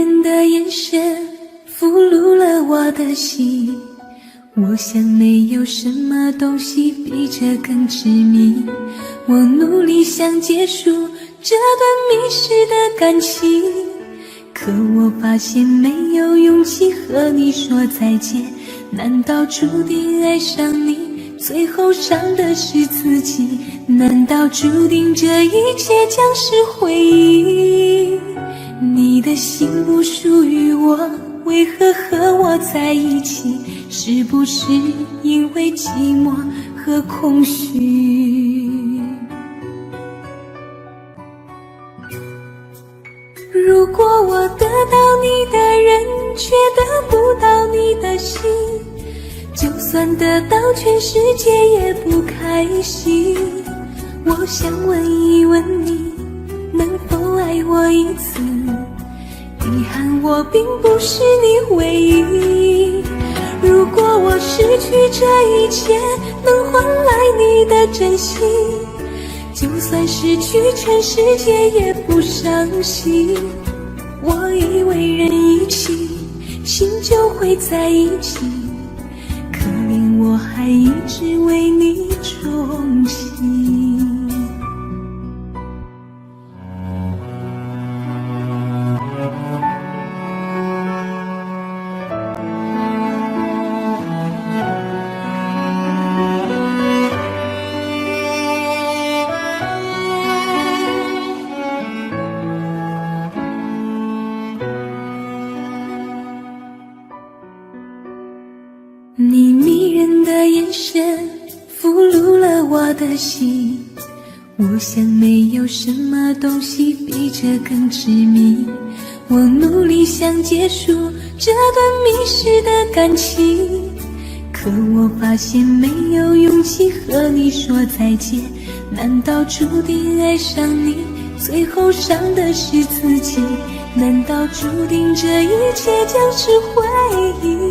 人的眼神俘虏了我的心，我想没有什么东西比这更致命。我努力想结束这段迷失的感情，可我发现没有勇气和你说再见。难道注定爱上你，最后伤的是自己？难道注定这一切将是回忆？你的心不属于我，为何和我在一起？是不是因为寂寞和空虚？如果我得到你的人，却得不到你的心，就算得到全世界也不开心。我想问一问你，能否爱我一次？遗憾我并不是你唯一。如果我失去这一切，能换来你的真心，就算失去全世界也不伤心。我以为人一起，心就会在一起，可怜我还一直为你钟情。你迷人的眼神俘虏了我的心，我想没有什么东西比这更致命。我努力想结束这段迷失的感情，可我发现没有勇气和你说再见。难道注定爱上你，最后伤的是自己？难道注定这一切将是回忆？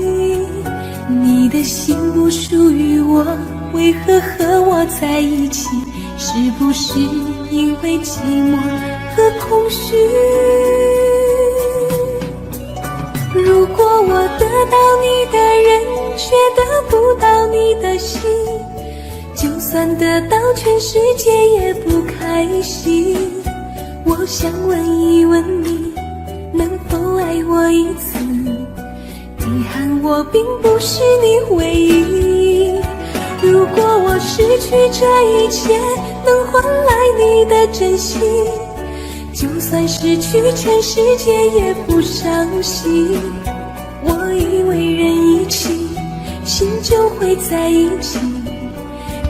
你的心不属于我，为何和我在一起？是不是因为寂寞和空虚？如果我得到你的人，却得不到你的心，就算得到全世界也不开心。我想问一问你，能否爱我一次？遗憾我并不是你唯一。如果我失去这一切，能换来你的真心，就算失去全世界也不伤心。我以为人一起，心就会在一起，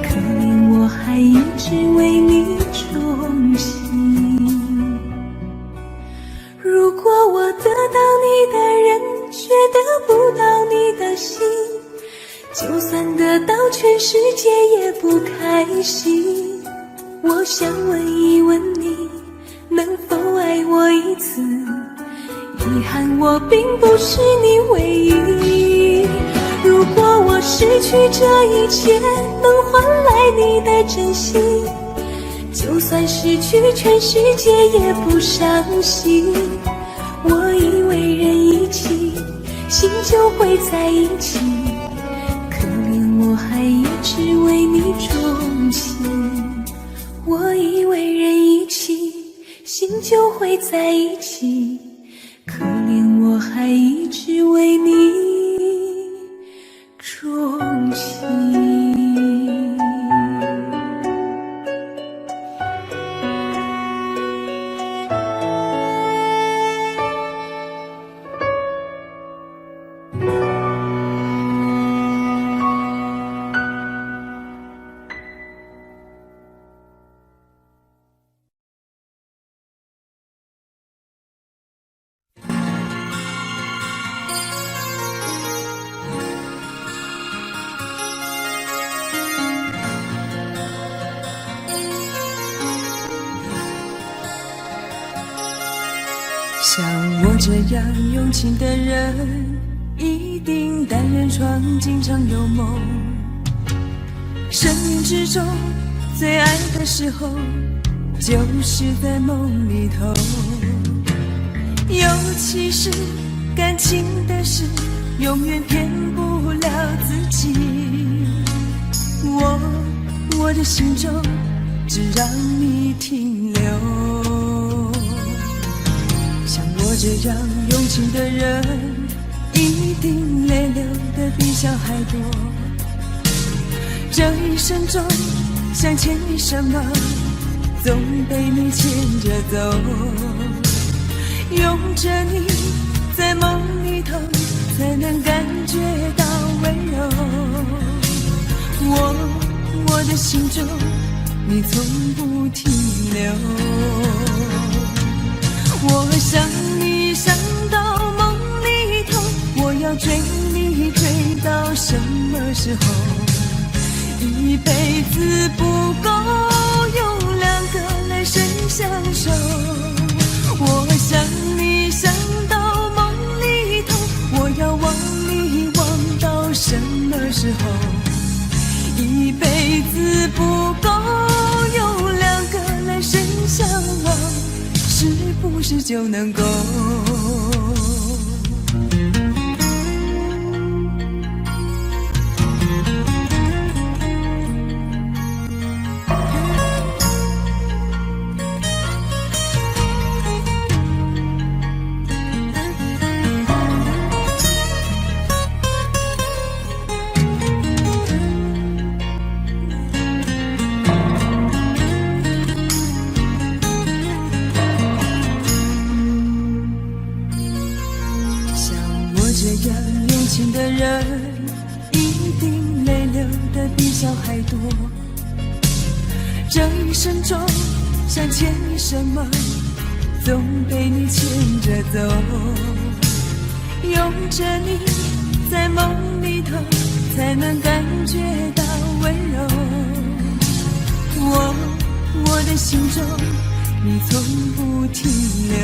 可怜我还一直为你钟情。如果我得到你的人，却得不到你的心，就算得到全世界也不开心。我想问一问你，能否爱我一次？遗憾我并不是你唯一。如果我失去这一切，能换来你的真心，就算失去全世界也不伤心。我以为人一起，心就会在一起，可怜我还一直为你钟情。我以为人一起，心就会在一起，可怜我还一直为你钟情。像我这样用情的人，一定单人床，经常有梦。生命之中最爱的时候，就是在梦里头。尤其是感情的事，永远骗不了自己。我的心中只让你停留。像我这样用情的人，一定泪流的比小孩多。这一生中想牵你什么，总被你牵着走。拥着你在梦里头，才能感觉到温柔。我的心中你从不停留。我想你想到梦里头，我要追你追到什么时候？一辈子不够用两个来生相守。我想你想到梦里头，我要忘你忘到什么时候？一辈子不够用两个来生相望，是不是就能够？这样用情的人，一定泪流的比小孩多。这一生中想牵你什么，总被你牵着走。拥着你在梦里头，才能感觉到温柔。我的心中你从不停留。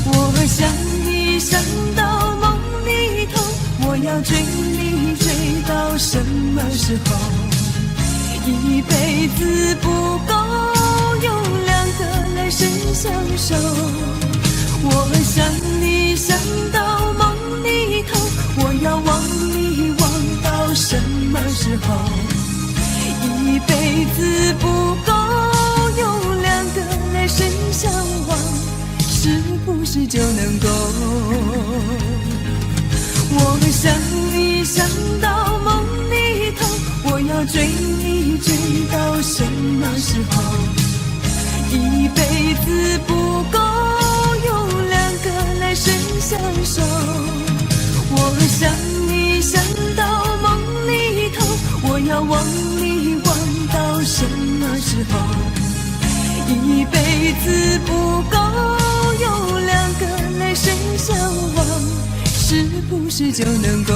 我想你想到梦里头，我要追你追到什么时候？一辈子不够用两个来生相守。我想你想到梦里头，我要忘你忘到什么时候？一辈子不够用两个来生相望，是不是就能够？我想你想到梦里头，我要追你追到什么时候？一辈子不够用两个来生相守。我想你想到梦里头，我要忘你忘到什么时候？一辈子不够用两个来生相望，是不是就能够？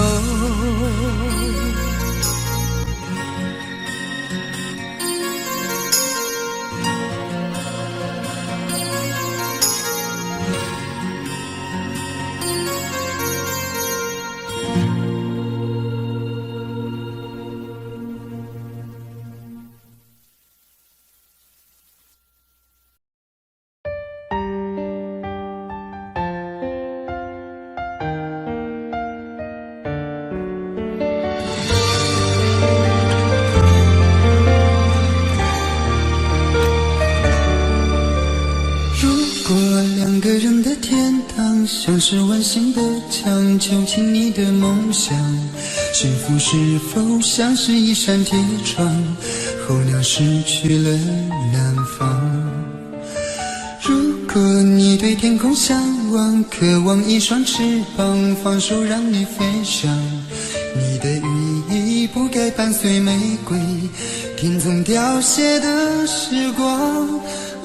像是完形的墙，囚禁你的梦想。幸福是否像是一扇铁窗，候鸟失去了南方。如果你对天空向往，渴望一双翅膀，放手让你飞翔。你的羽翼不该伴随玫瑰，听从凋谢的时光。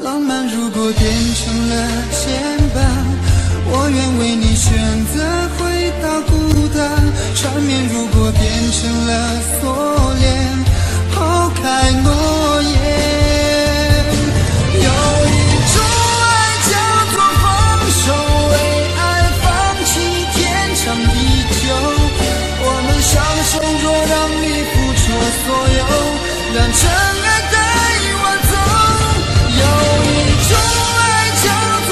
浪漫如果变成了牵绊，我愿为你选择回到孤单。缠绵如果变成了锁链，抛开诺言。有一种爱叫做放手，为爱放弃天长地久。我们相守，若让你付出所有，让真爱带我走。有一种爱叫做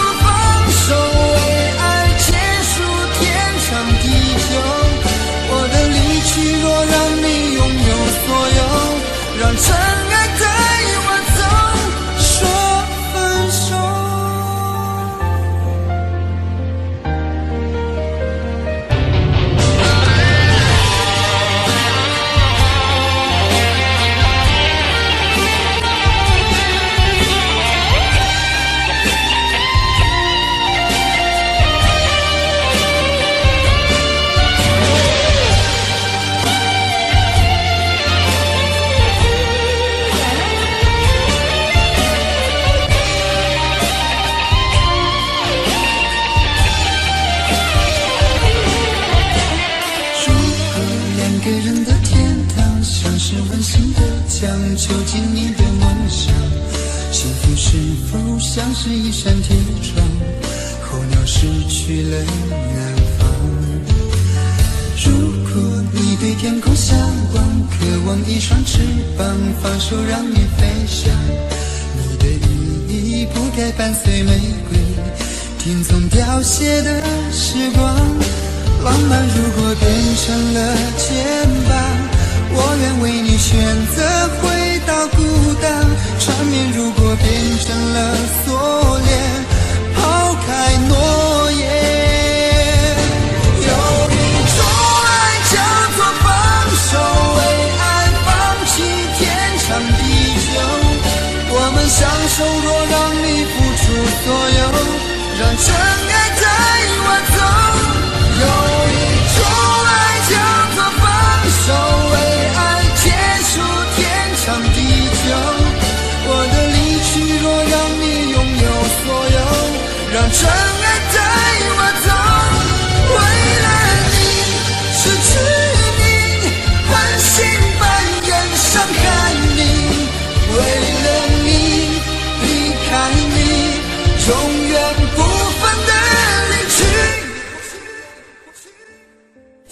是一扇铁窗，候鸟失去了南方。如果你对天空向往，渴望一双翅膀，放手让你飞翔，你的羽翼不该伴随玫瑰，听从凋谢的时光。浪漫如果变成了肩膀，我愿为你选择回到孤单。缠绵如果变成了锁链，抛开诺言。有一种爱叫做放手，为爱放弃天长地久。我们相守，若让你付出所有，让真爱带我走。有一种爱叫做放手，为爱结束天长地久。我的离去若让你拥有所有，让真爱带我走。为了你失去你，狠心扮演伤害你，为了你离开你，永远不分的离去。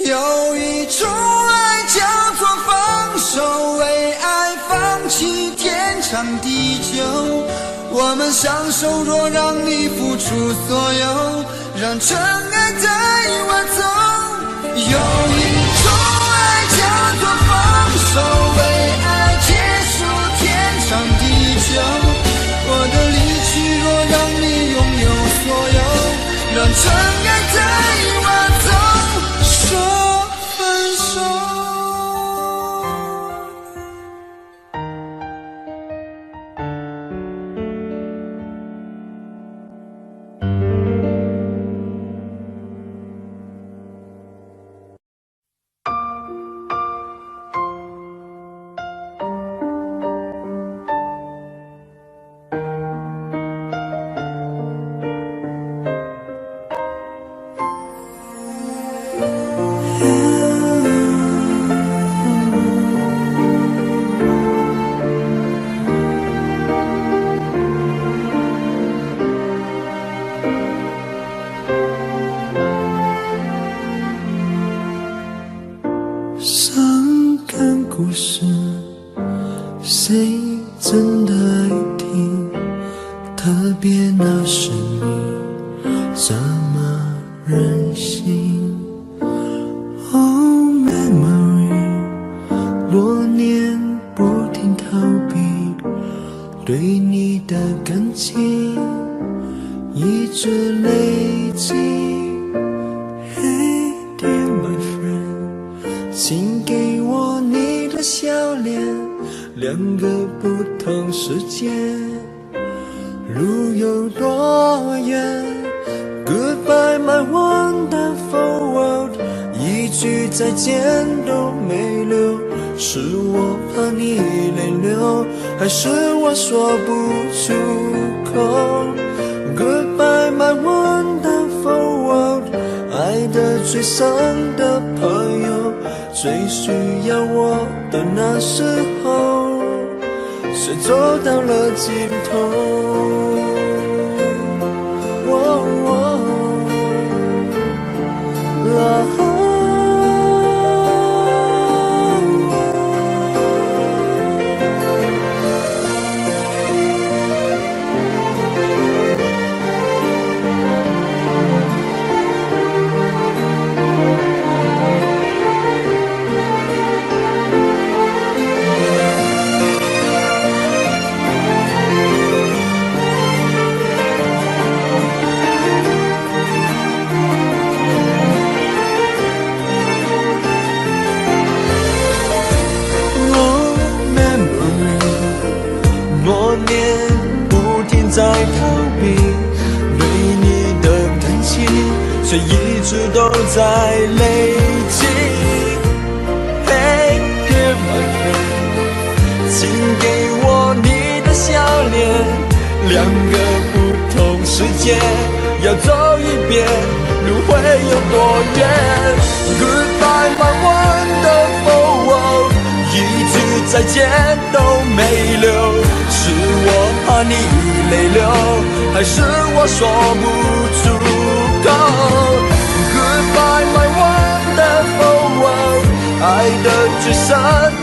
有一种爱叫做放手，为爱放弃天长地久。我们相守，若让你付出所有，让真爱带我走。有一种爱叫做放手，为爱结束天长地久。我的离去若让你拥有所有，让真爱带我走。说分手。伤感故事，谁真的爱听？特别那是你，这么任性。Oh memory， 多年不停逃避，对你的感情一直累积。Hey dear my friend，请给我你的笑脸，两个不同世界，路有多远 ？Goodbye my wonderful world， 一句再见都没留，是我怕你泪流，还是我说不出口 ？Goodbye my wonderful world， 爱得最深的朋友。最需要我的那时候，却走到了尽头。多年不停在逃避，对你的感情却一直都在累积。Hey dear my friend， 请给我你的笑脸，两个不同世界要走一遍，路会有多远 ？Goodbye my wonderful world， 一句再见都没留，是我怕你泪流，还是我说不出口？ Goodbye my wonderful world， 爱的最深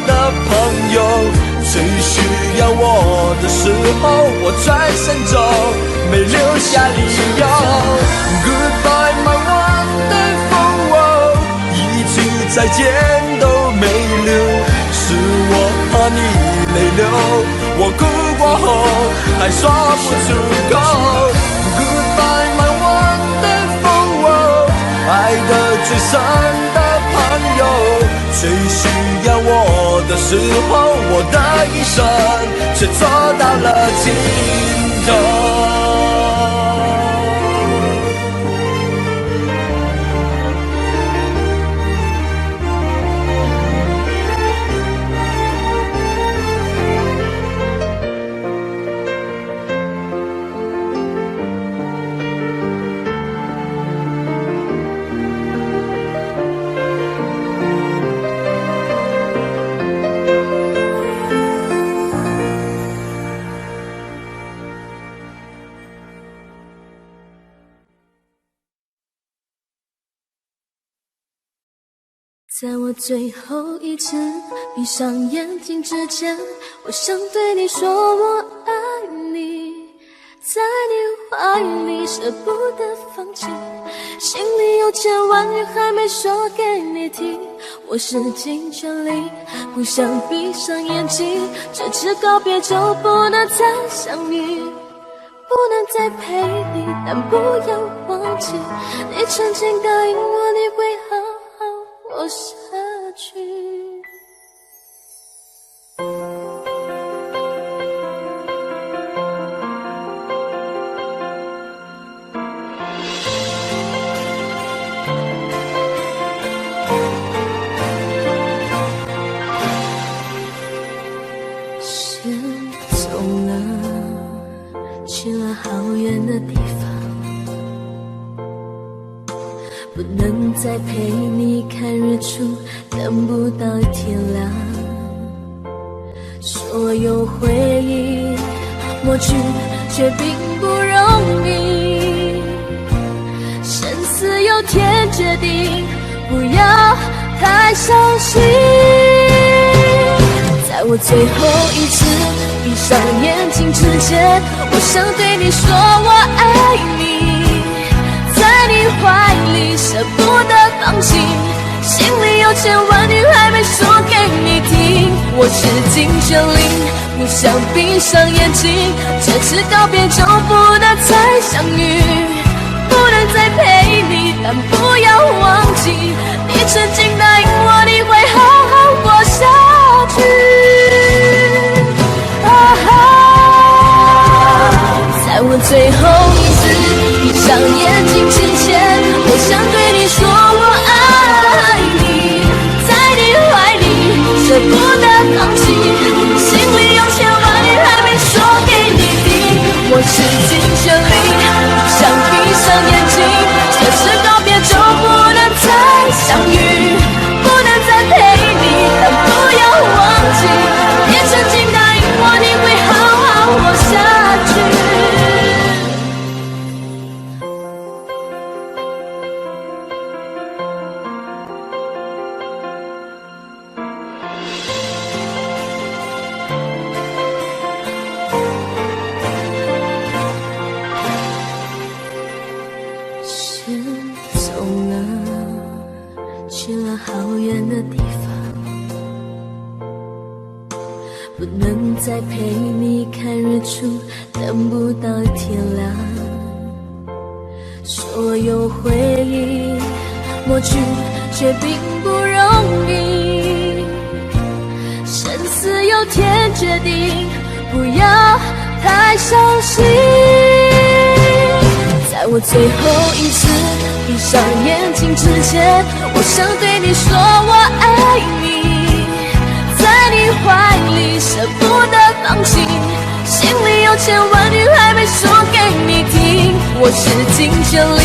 的朋友，最需要我的时候，我转身走，没留下理由。 Goodbye my wonderful world， 一句再见都没留，是我怕你泪流，我哭过后还说不出口。 Goodbye my wonderful world， 爱的最深的朋友，最需要我的时候，我的一生却走到了尽头。在我最后一次闭上眼睛之前，我想对你说我爱你，在你怀里舍不得放弃，心里有千万语还没说给你听，我使尽全力不想闭上眼睛，这次告别就不能再相遇，不能再陪你，但不要忘记你曾经答应我你会好好活下去。先走了，去了好远的地方，不能再陪你看日出，等不到天亮。所有回忆抹去，却并不容易。生死有天决定，不要太伤心。在我最后一次闭上眼睛之前，我想对你说我爱你，在你怀里舍不得放弃，心里有千万语还没说给你听，我使尽全力不想闭上眼睛，这次告别就不能再相遇，不能再陪你，但不要忘记你曾经答应我你会好好活下去。在我最后一次闭上眼睛之前，我想对你说我爱你，在你怀里舍不得放弃，心里有千万语还没说给你听，我使尽全力不想闭上眼睛，这次告别就不能再相遇，不能再陪你，但不要忘记你曾经答应我你会好好活下去。先走了，去了好远的地方，不能再陪你看日出，等不到天亮。所有回忆抹去，却并不容易。生死有天决定，不要太伤心。在我最后一次闭上眼睛之前，我想对你说我爱你，在你怀里舍不得放弃，心里有千万语还没说给你听，我使尽全力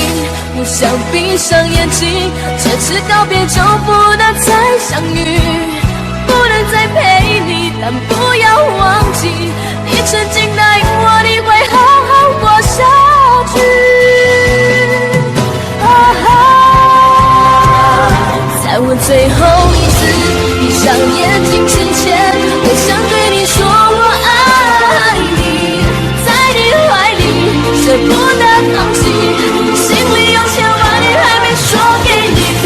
不想闭上眼睛，这次告别就不能再相遇，不能再陪你，但不要忘记，你曾经答应我你会好好活下去。在我最后一次闭上眼睛之前，我想对你说我爱你，在你怀里舍不得放弃，心里有千万语还没说给你听，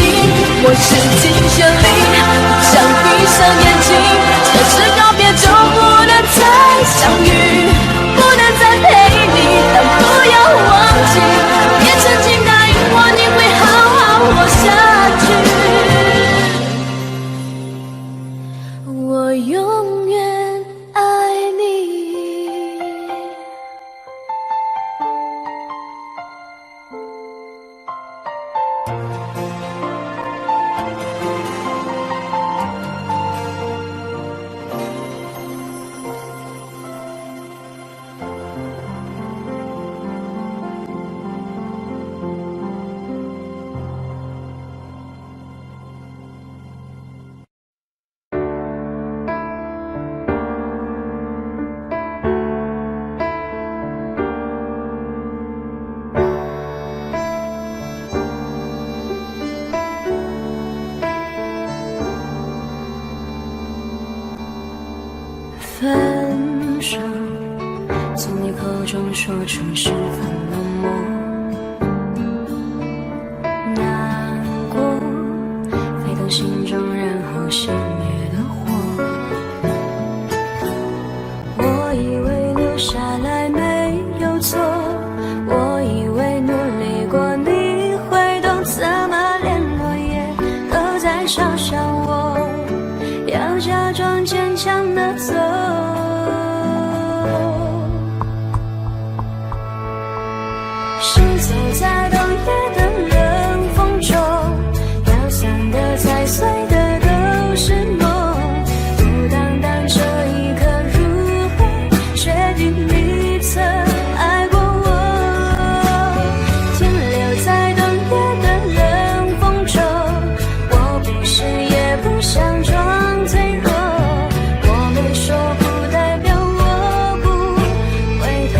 我使尽全力不想闭上眼睛，这次告别就不能再相遇，不能再陪你，但不要忘记，也曾经答应我你会好好活下去，我永远爱你。分手，从你口中说出十分冷漠，难过沸腾心中然后熄灭的火，我以为留下来没有错，我以为努力过你会懂，怎么连落叶都在嘲笑我，要假装坚强的走，是走在冬夜的冷风中，飘散的踩碎的都是梦，不单单这一刻如何确定你曾爱过我，停留在冬夜的冷风中，我不是也不想装脆弱，我没说不代表我不回头，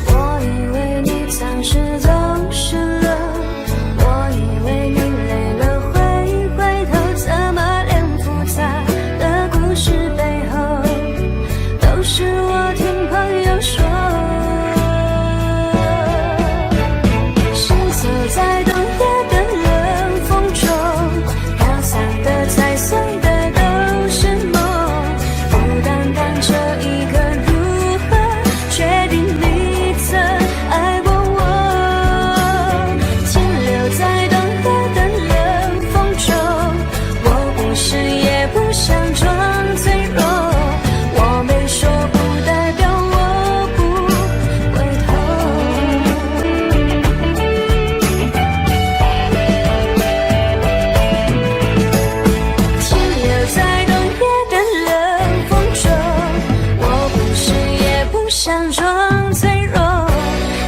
我以为你暂时走失了，我以为你累了会回头，怎么连复杂的故事背后都是我听朋友说，是走在冬夜的冷风中，飘散的踩碎的都是梦，不单单这一刻如何确定你曾爱过我，停留在冬夜的冷风中，我不是也不想装脆弱，我没说不代表我不回头，停留在冬夜的冷风中，我不是也不想装脆弱，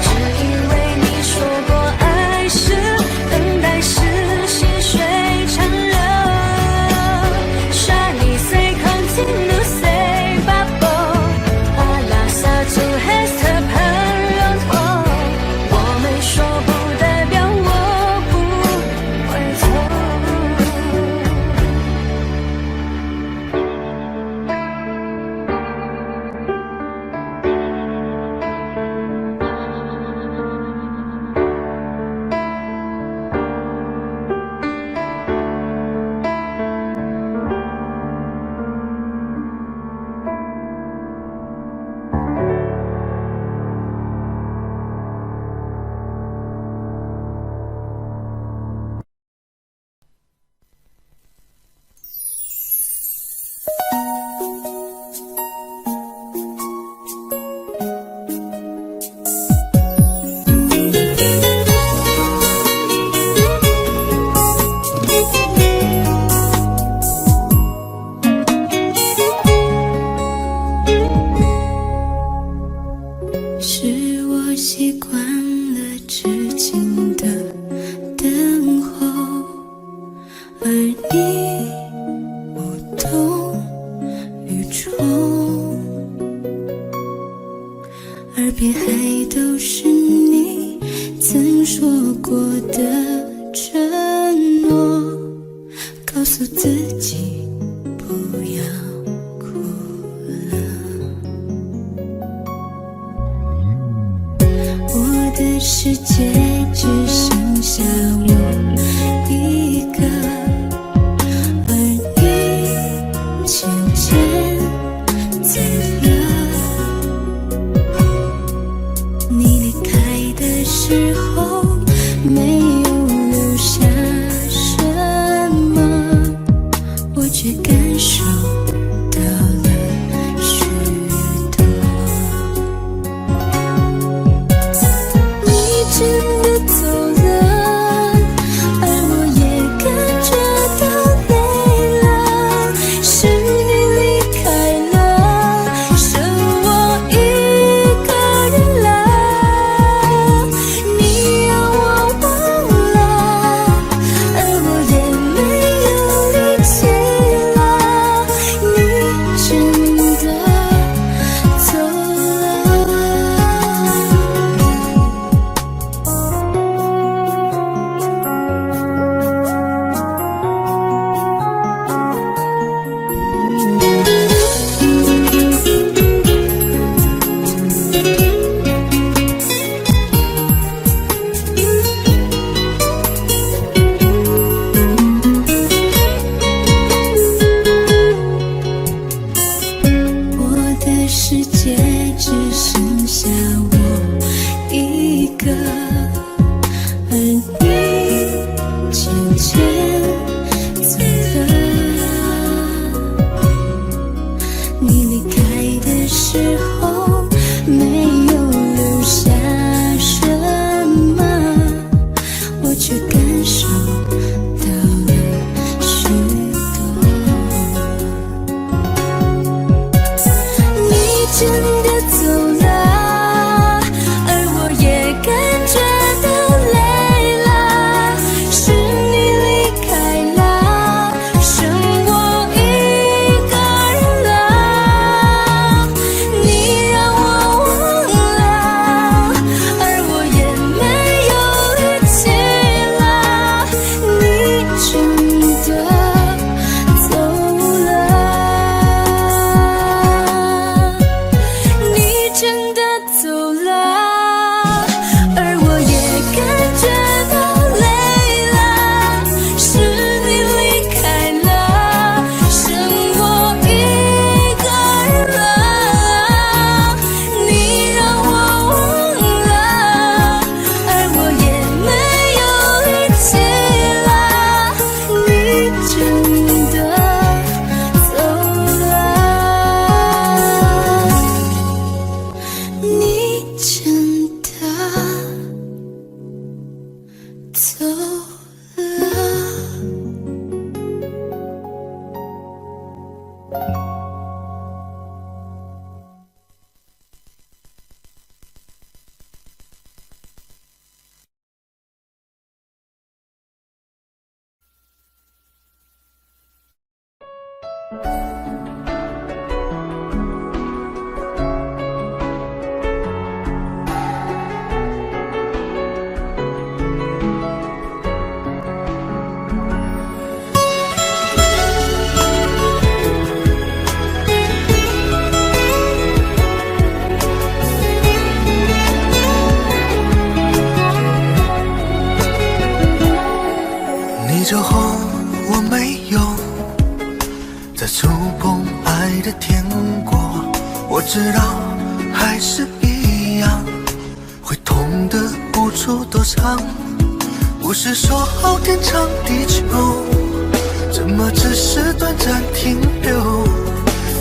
只因为你说过爱是等待是细水长流， Shiny say continue say bubble Hala satu hester periodo， 我没说不代表我不回头。是我习惯了痴情的等候，而你无动于衷，耳边还都是你曾说过的承诺，告诉自己不要哭了。我的世界只剩下我一个，而你渐渐走了。你离开的时候没有留下什么，我却感受到了许多。你真的走了，而我也感觉到累了，是你离开了，剩我一个人了。你让我忘了，而我也没有力气了，你真的走了。我的世界只剩下我一个，而你渐渐走了。你离开的时候没有留下什么，我却感受到了许多。你真的走了，而我也感觉到累了，是你离开了，剩我一个人了。你让我忘了，而我也没有力气了，你真的走了。你真的走了，而我也感觉到累了，是你离开了，剩我一个人了。你让我忘了，而我也没有力气了，你真的走了。你真的走了。你走后，我没有再触碰爱的天国。我知道还是一样，会痛的无处躲藏。不是说好天长地久，怎么只是短暂停留？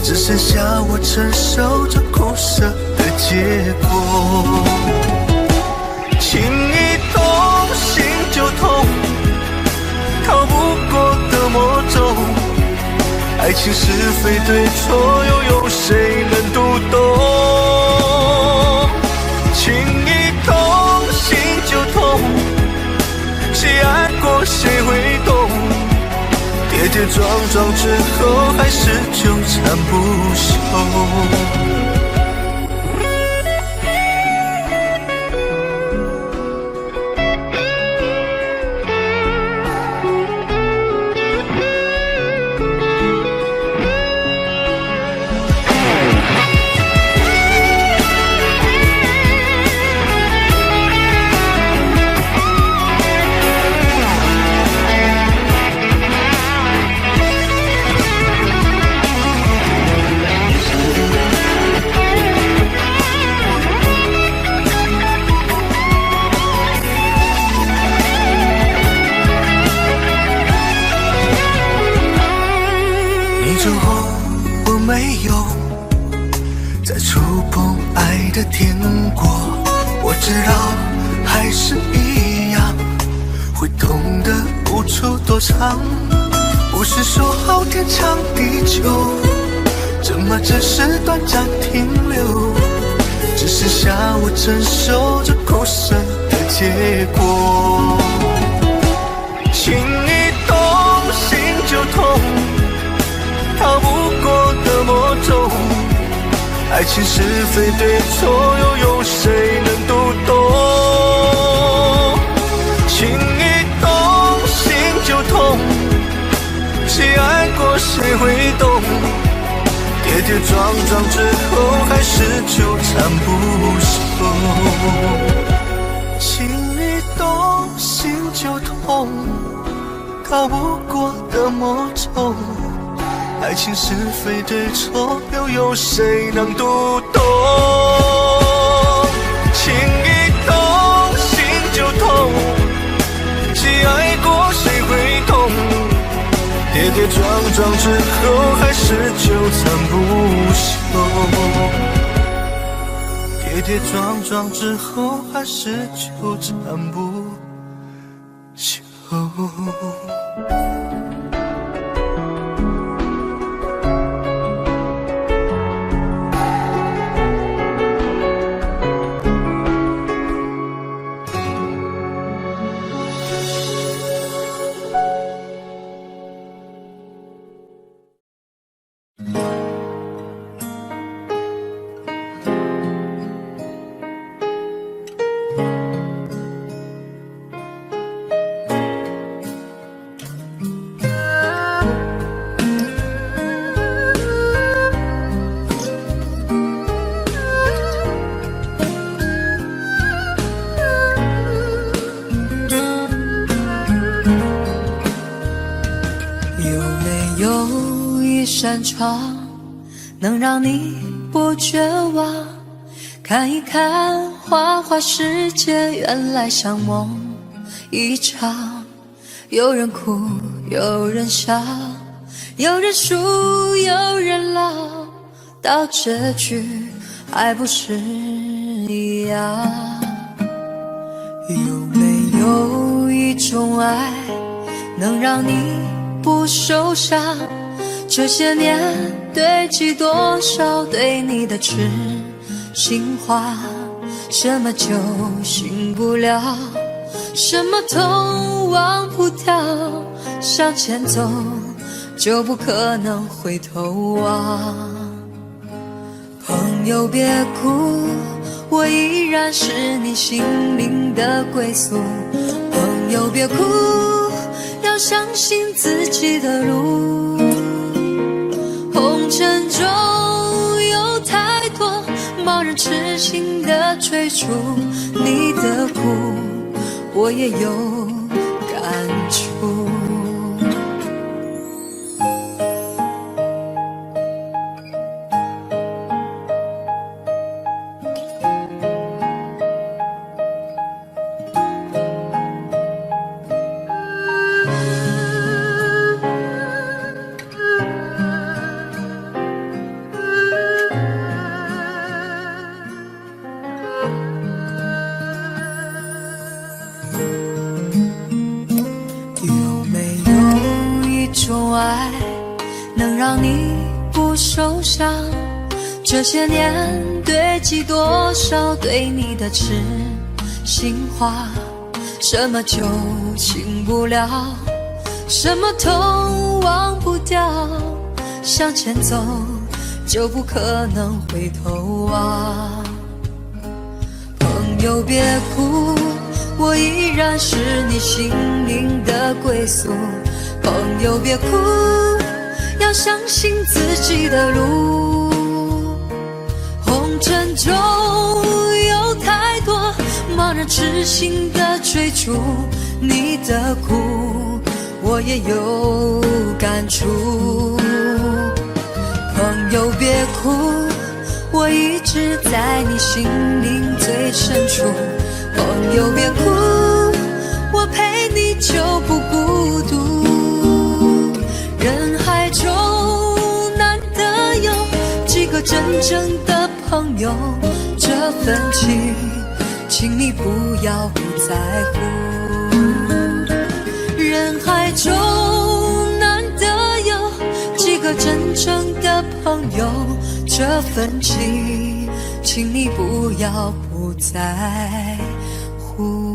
只剩下我承受着苦涩的结果。轻一动心就痛，逃不过的魔咒。爱情是非对错，又有谁能读懂？跌撞撞之后，还是纠缠不休。没有再触碰爱的天国，我知道还是一样会痛得无处躲藏。不是说好天长地久，怎么只是短暂停留？只剩下我承受着苦涩的结果。情一动心就痛，逃不过的魔咒，爱情是非对错，又有谁能读懂？情一动心就痛，谁爱过谁会懂？跌跌撞撞之后，还是纠缠不休。情一动心就痛，逃不过的魔咒，爱情是非对错，又有谁能读懂？情一动心就痛，谁爱过谁会懂？跌跌撞撞之后，还是纠缠不休。跌跌撞撞之后，还是纠缠不休。扇窗能让你不绝望，看一看花花世界，原来像梦一场。有人哭，有人笑，有人输，有人老，到结局还不是一样。有没有一种爱能让你不受伤？这些年堆积多少对你的痴心话，什么酒醒不了，什么痛忘不掉，向前走就不可能回头望。朋友别哭，我依然是你心灵的归宿。朋友别哭，要相信自己的路。红尘中有太多盲人痴心的追逐，你的苦我也有感触。让你不受伤，这些年堆积多少对你的痴心话，什么酒醒不了，什么都忘不掉，向前走就不可能回头望。朋友别哭，我依然是你心灵的归宿。朋友别哭，要相信自己的路。红尘中有太多茫然痴心的追逐，你的苦我也有感触。朋友别哭，我一直在你心灵最深处。朋友别哭，我陪你就不孤独。人海中难得有几个真正的朋友，这份情请你不要不在乎。人海中难得有几个真正的朋友，这份情请你不要不在乎。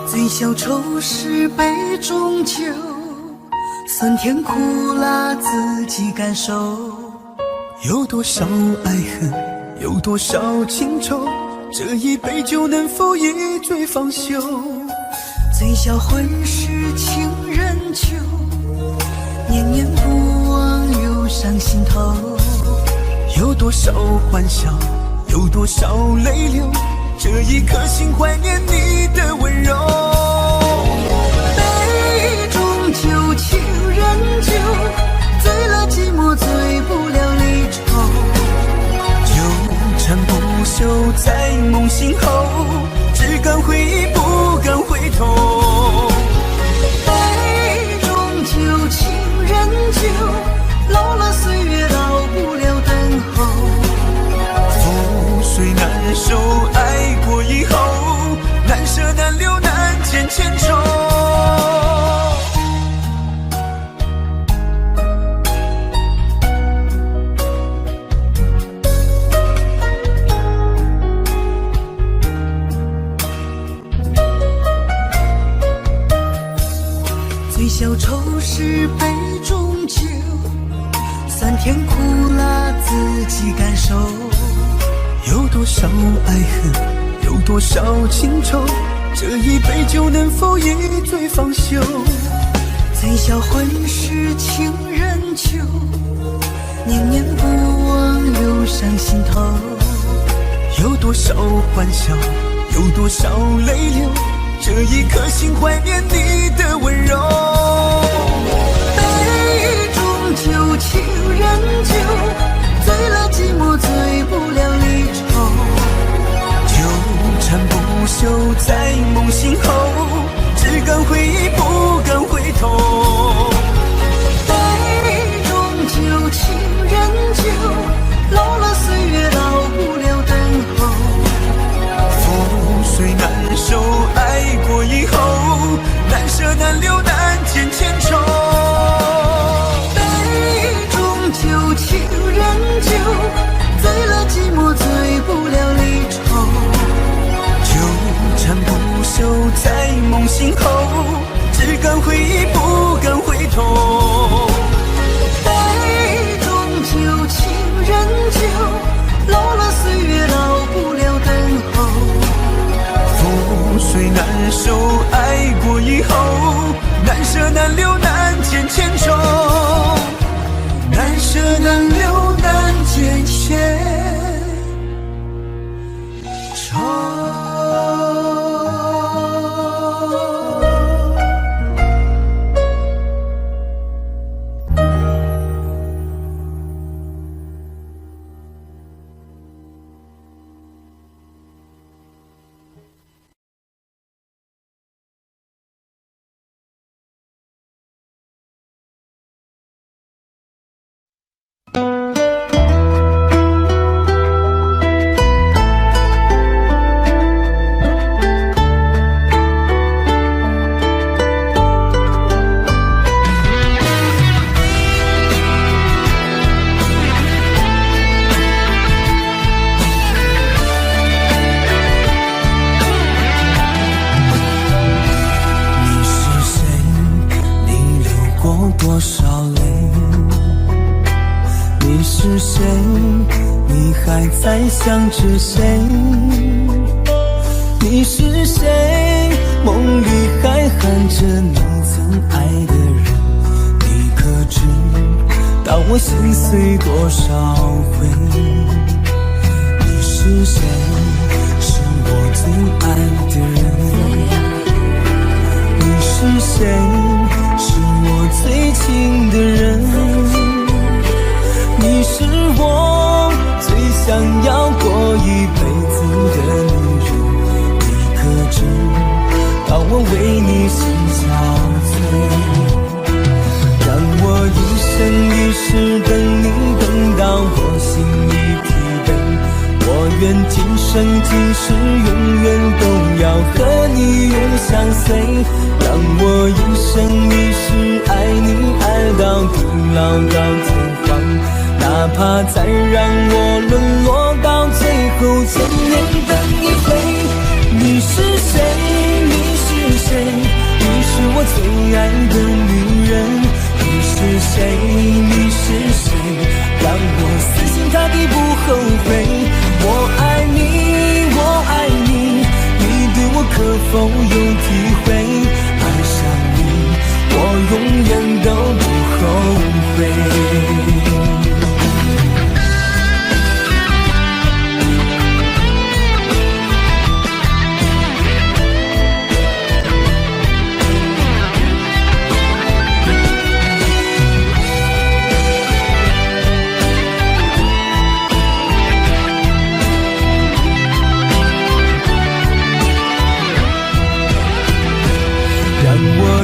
醉消愁是杯中酒，酸甜苦辣自己感受。有多少爱恨，有多少情愁，这一杯酒能否一醉方休？醉销魂是情人酒，念念不忘忧伤心头。有多少欢笑，有多少泪流，这一颗心怀念你的温柔。杯中酒，情人酒，醉了寂寞，醉不了离愁。纠缠不休在梦醒后，只敢回忆不敢回头。杯中酒，情人酒，老了岁月老不了等候。覆水难收，爱过以后，难舍难留难见千愁。醉消愁是杯中酒，酸甜苦辣自己感受。有多少爱恨，有多少情愁，这一杯酒能否一醉方休？醉销魂是情人酒，念念不忘忧伤心头。有多少欢笑，有多少泪流，这一颗心怀念你的温柔。杯中酒，情人酒，醉了寂寞，醉不了离愁。纠缠不休在梦醒后，只敢回忆不敢回头。杯中酒，情人酒，老了岁月老不了等候。覆水难收，爱过以后，难舍难留难见千愁。杯中酒，情人酒，醉了寂寞，醉不了离愁。纠缠不休在梦醒后，只敢回忆不敢回头。杯中酒，情人酒，老了岁月老不了等候。覆水难收，爱过以后，难舍难留难见千愁。难舍还在想着谁？你是谁？梦里还喊着你曾爱的人，你可知道我心碎多少回？你是谁？是我最爱的人。你是谁？是我最亲的人。你是我最想要过一辈子的女人。你可知道我为你心憔悴？让我一生一世等你，等到我心已疲惫。我愿今生今世永远都要和你永相随。让我一生一世爱你，爱到地老到天荒。哪怕再让我沦落到最后千年等一回。你是谁？你是谁？你是我最爱的女人。你是谁？你是谁？让我死心塌地不后悔。我爱你，我爱你，你对我可否有体会？爱上你，我永远都不后悔。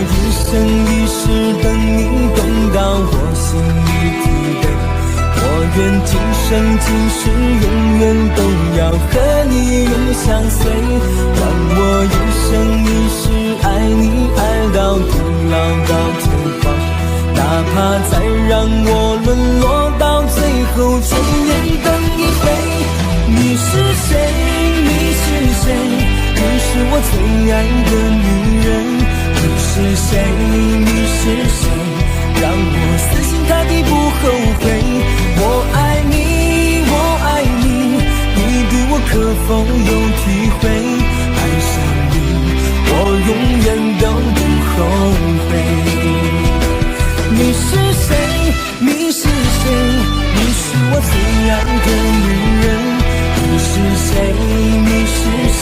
一生一世等你，等到我心已疲惫。我愿今生今世永远都要和你永相随。让我一生一世爱你，爱到地老到天荒。哪怕再让我沦落到最后千年等一回。你是谁？你是谁？你是我最爱的女人。你是谁？你是谁？让我死心塌地不后悔。我爱你，我爱你，你对我可否有体会？爱上你，我永远都不后悔。你是谁？你是谁？你是我最爱的女人。你是谁？你是谁？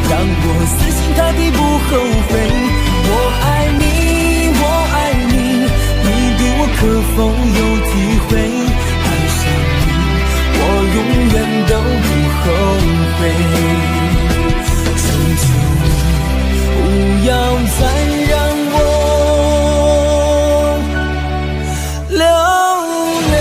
让我死心塌地不后悔。我爱你，我爱你，你对我可否有体会？爱上你，我永远都不后悔。从此不要再让我流泪。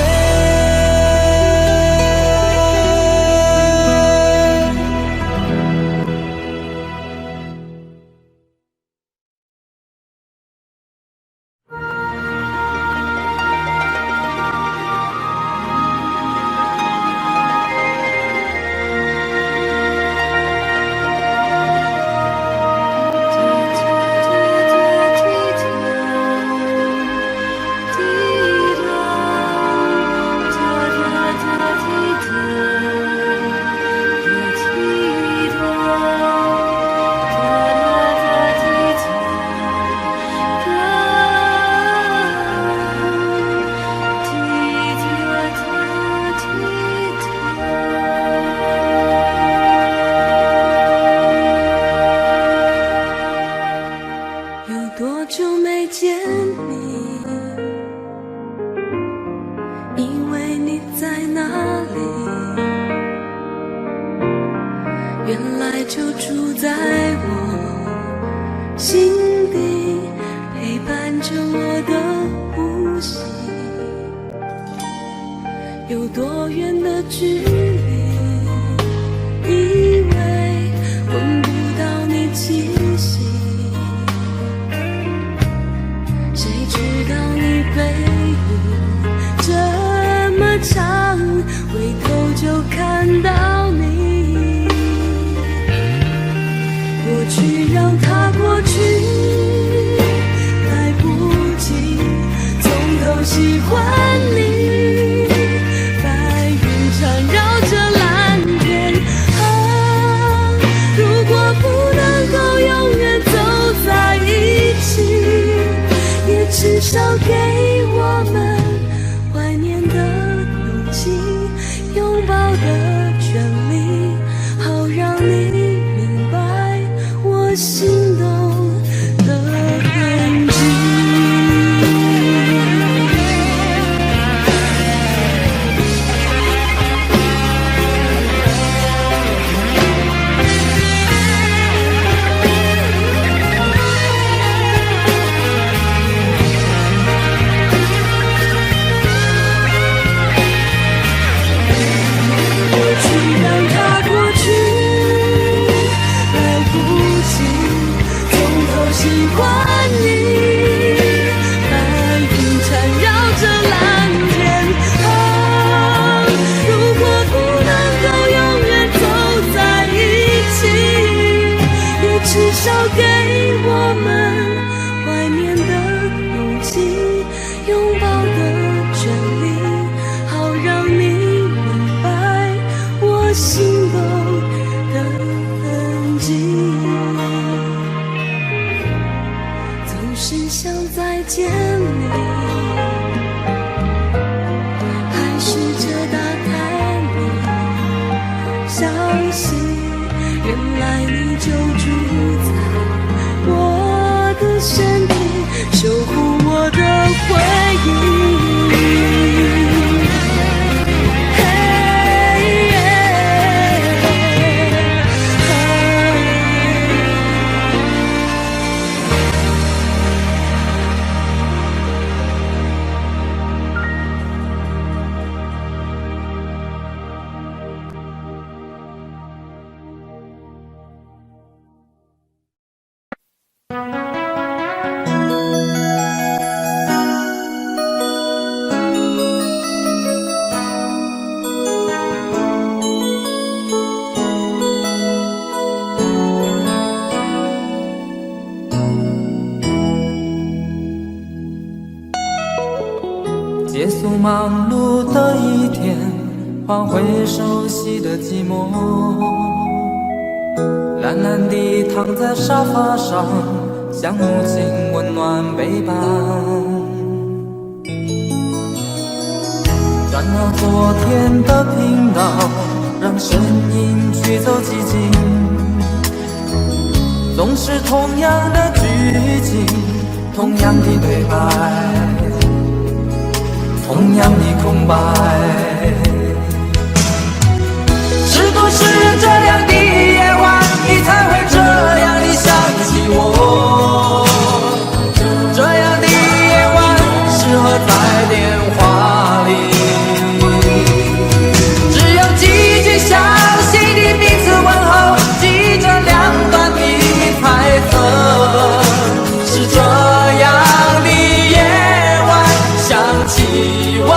喜欢你，白云缠绕着少给我们怀念的勇气，拥抱的权利，好让你明白我心动的痕迹。结束忙碌的一天，换回熟悉的寂寞，懒懒地躺在沙发上，像母亲温暖背叛。转到昨天的频道，让声音驱走寂静，总是同样的剧情，同样的对白，同样的空白。是不是这样的夜晚，你才会这样的想起我？这样的夜晚适合在电话里，只有几句详细的彼此问候，记着两端的猜测。是这样的夜晚想起我，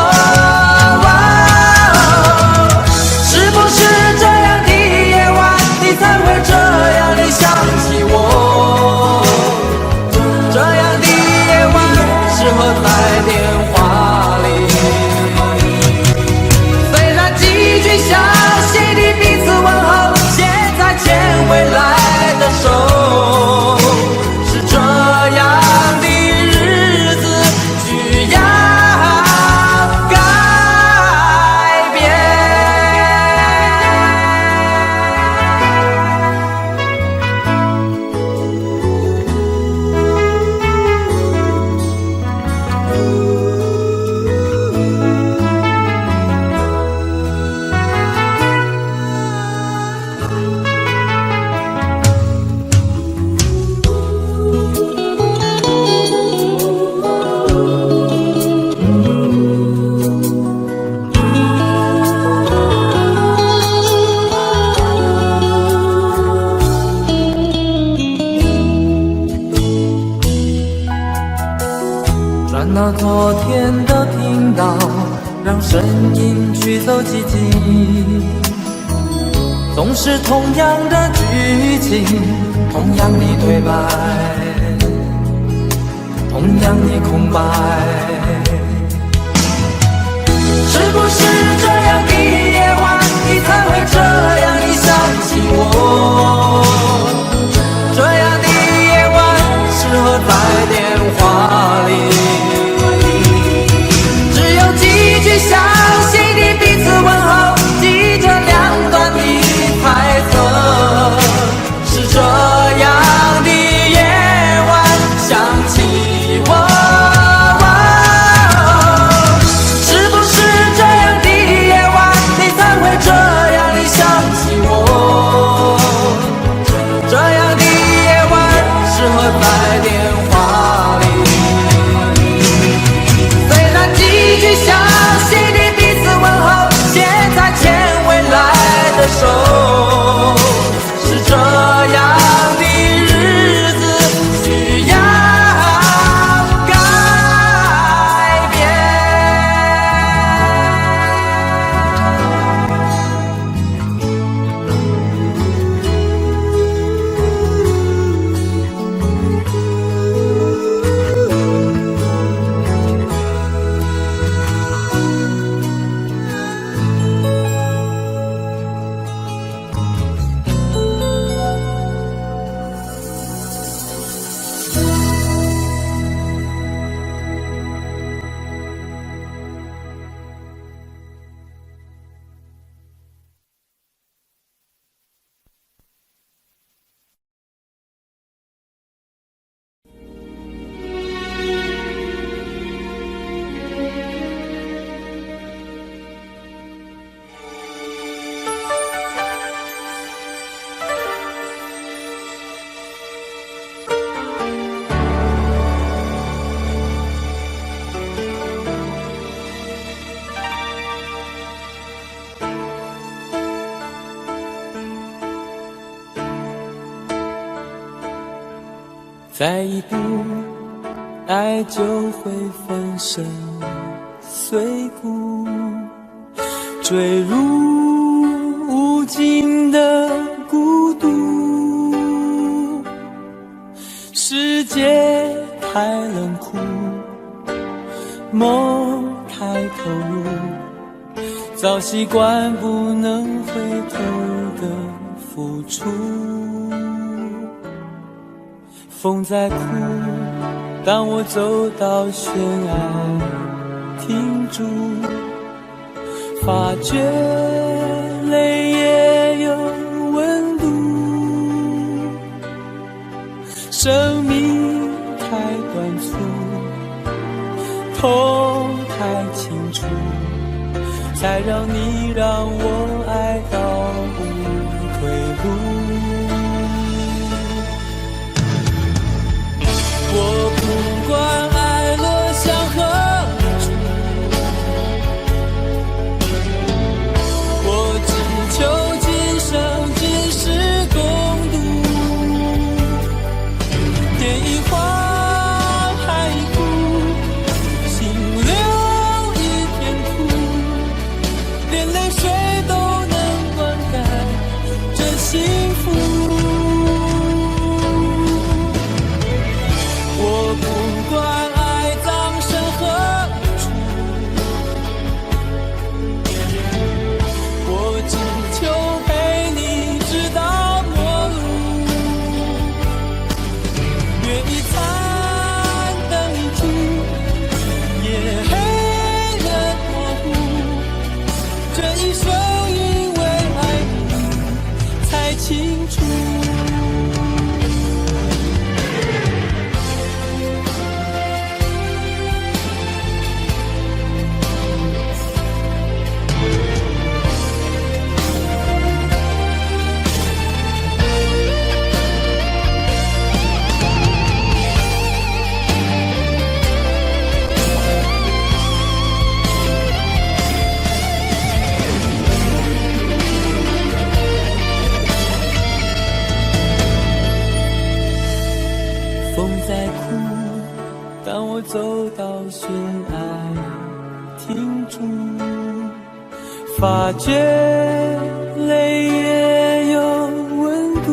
是不是这样的夜晚你才会这样的想起我？这样的夜晚适合在电话里，虽然几句详细的彼此问候，现在牵未来的手，是这样的日子需要改变。转到昨天的频道，让声音驱走寂静，总是同样的剧情，同样的对白，同样的空白。是不是这样的夜晚，你才会这样的想起我？这样的夜晚适合在电话里，在电话里。虽然几句详细的彼此问候，现在牵未来的手，是这样的日子需要改变。再一步，爱就会粉身碎骨，坠入无尽的孤独。世界太冷酷，梦太投入，早习惯不能回头的付出。风在哭，当我走到悬崖停住，发觉泪也有温度。生命太短促，痛太清楚，才让你让我爱到无退路。我不管爱落向何处，我只求今生今世共度。天一荒，海一枯，心留一片土，连泪水都能灌溉这幸福。我不管爱葬身何处，我只求陪你直到末路。月已残，灯已尽，夜黑人模糊，这一生因为爱你才清楚。风在哭，当我走到悬崖停住，发觉泪也有温度。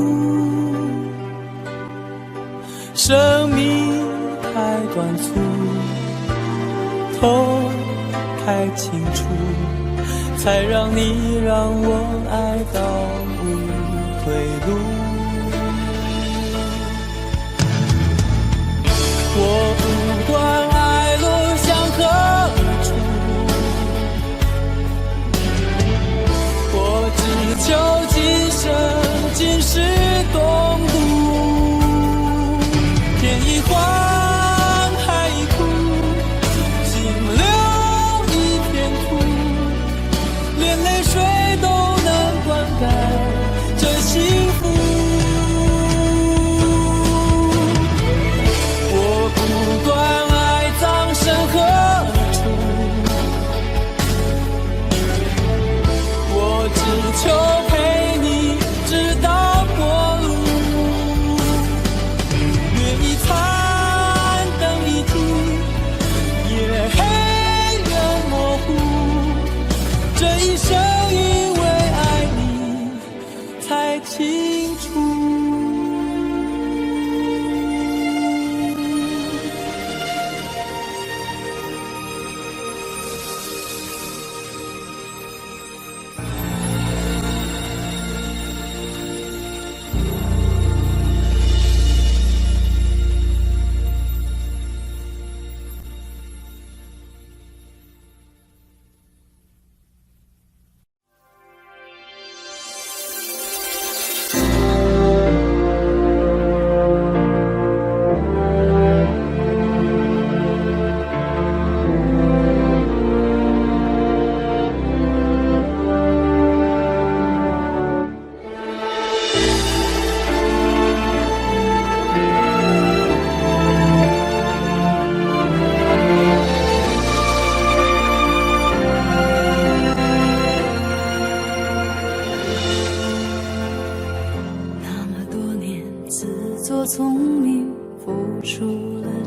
生命太短促，痛太清楚，才让你让我爱到无退路。我不管爱落向何处，我只求今生今世共度。天一荒，海一枯，心留一片土，连泪水都能灌溉这幸福。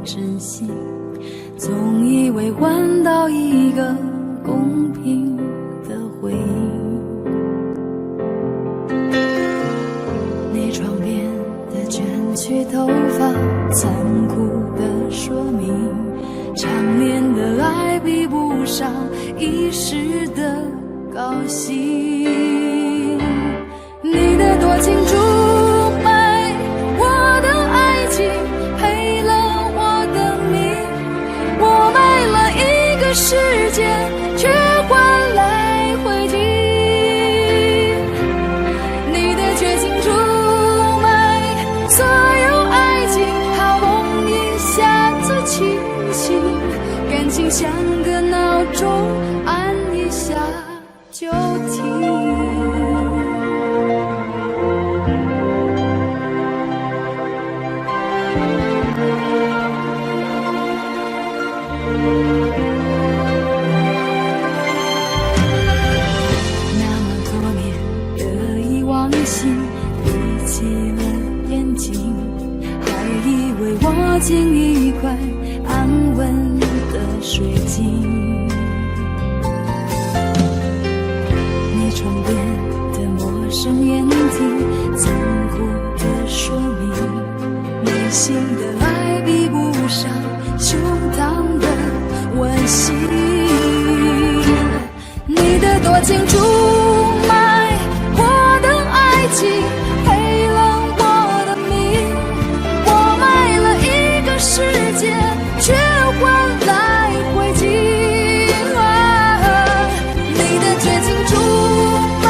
珍惜，总以为换到一个公平的回应。你床边的卷曲头发，残酷的说明，长年的爱比不上一时的高兴。你的多情出卖我的爱情，赔了我的命，我卖了一个世界，却换来灰烬。你的绝情出卖所有爱情，好梦一下子清醒，感情像个闹钟，按一下就停。那么多年得意忘形，闭起了眼睛，还以为握紧一块安稳的水晶。你床边的陌生眼睛，残酷的说明，内心的爱比不上胸膛的温馨。你的多情出卖我的爱情，赔了我的命，我卖了一个世界，却换来灰烬。你的绝情出卖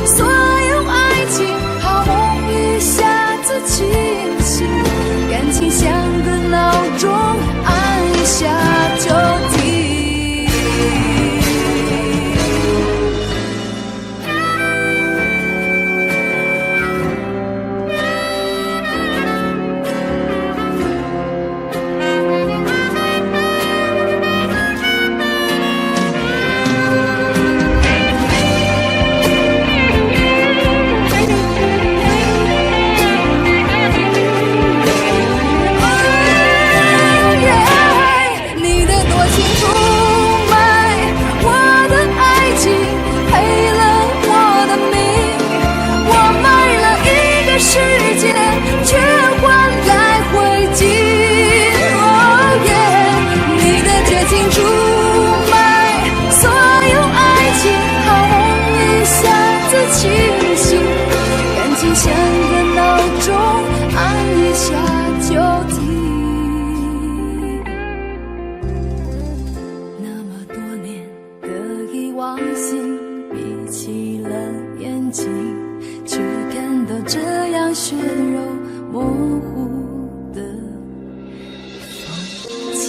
所有爱情，好梦一下子清醒，感情像个闹钟，按一下就停。像个闹钟，按一下就停。那么多年得意忘形，闭起了眼睛，却看到这样血肉模糊的风景。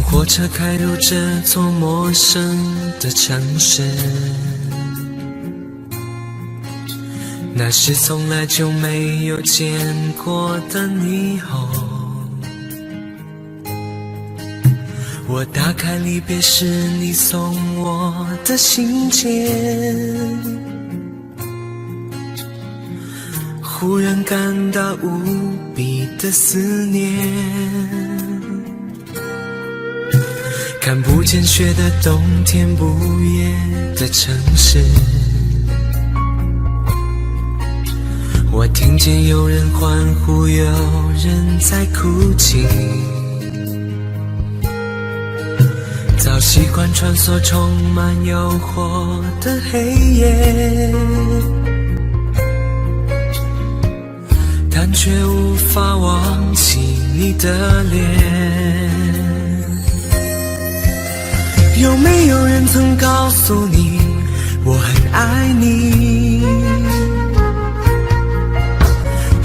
火车开入这座陌生的城市，那是从来就没有见过的霓虹。我打开离别时你送我的信件，忽然感到无比的思念。看不见雪的冬天，不夜的城市，我听见有人欢呼，有人在哭泣。早习惯穿梭充满诱惑的黑夜，但却无法忘记你的脸。有没有人曾告诉你我很爱你？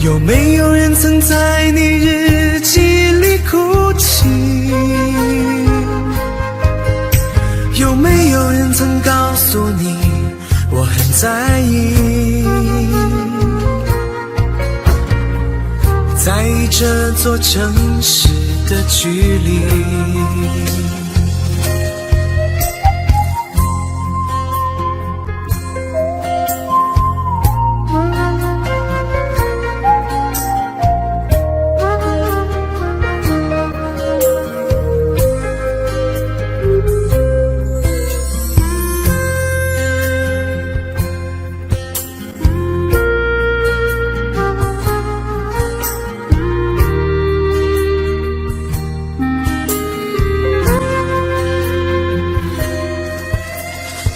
有没有人曾在你日记里哭泣？有没有人曾告诉你我很在意？在意这座城市的距离。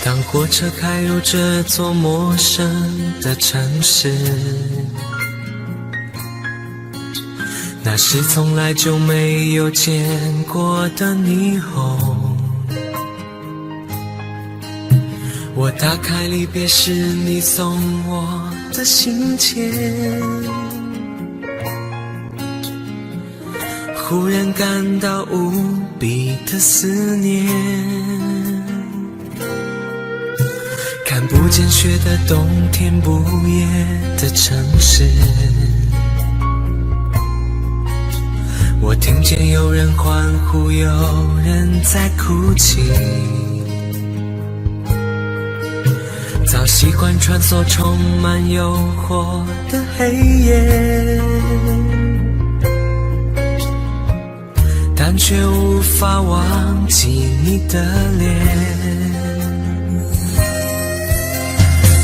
当火车开入这座陌生的城市，那是从来就没有见过的霓虹。我打开离别时你送我的信笺，忽然感到无比的思念。看不见雪的冬天，不夜的城市，我听见有人欢呼，有人在哭泣。早习惯穿梭充满诱惑的黑夜，但却无法忘记你的脸。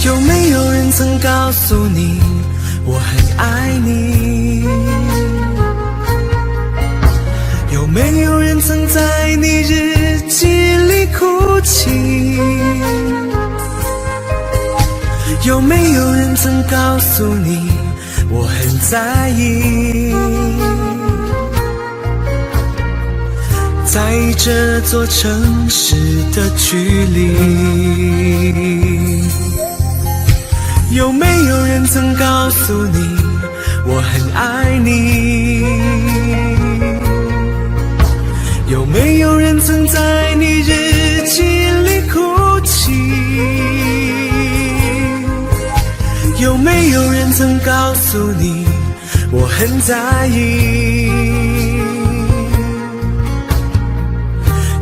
有没有人曾告诉你我很爱你？有没有人曾在你日记里哭泣？有没有人曾告诉你我很在意？在意这座城市的距离。有没有人曾告诉你我很爱你？有没有人曾在你日记里哭泣？有没有人曾告诉你我很在意？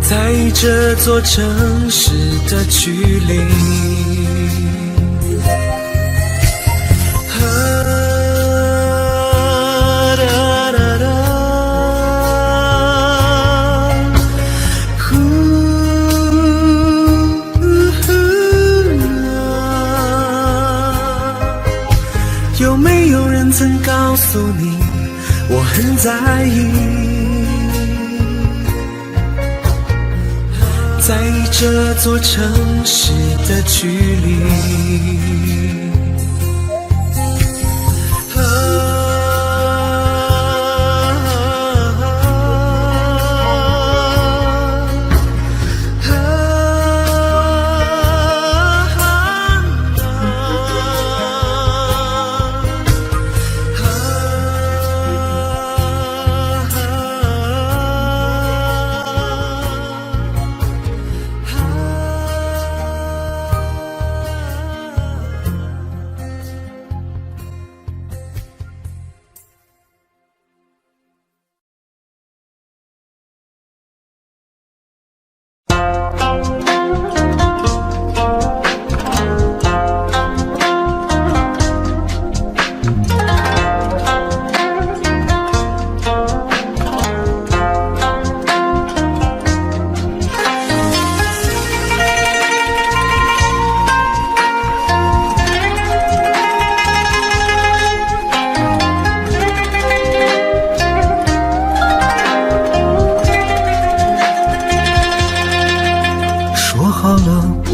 在意这座城市的距离。有没有人曾告诉你我很在意？在意这座城市的距离。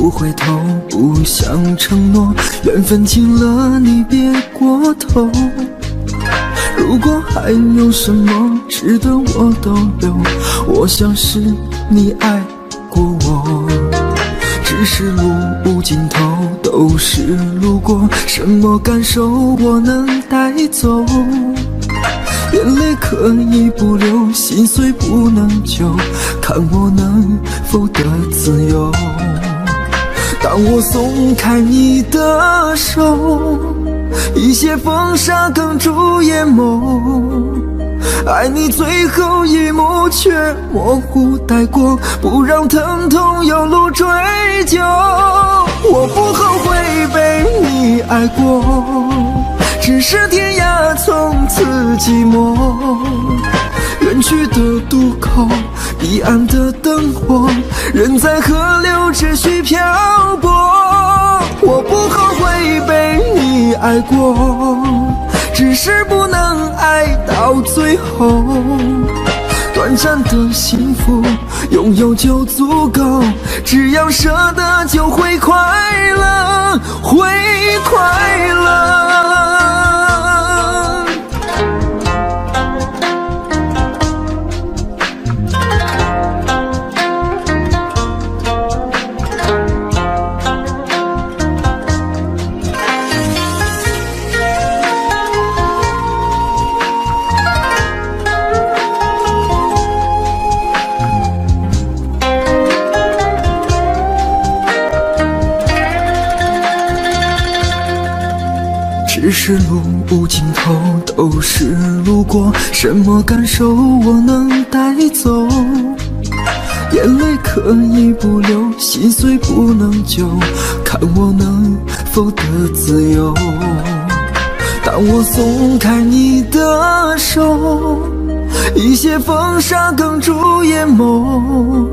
不回头，不想承诺，缘分尽了，你别过头。如果还有什么值得我逗留，我想是你爱过我。只是路无尽头，都是路过，什么感受我能带走？眼泪可以不流，心碎不能救，看我能否得自由。当我松开你的手，一些风沙哽住眼眸，爱你最后一幕却模糊带过，不让疼痛有路追究。我不后悔被你爱过，只是天涯从此寂寞。远去的渡口，彼岸的灯火，人在河流只需漂泊。我不后悔被你爱过，只是不能爱到最后。短暂的幸福拥有就足够，只要舍得就会快乐，会快乐。只是路无尽头，都是路过，什么感受我能带走？眼泪可以不流，心碎不能救，看我能否得自由。当我松开你的手，一些风沙哽住眼眸，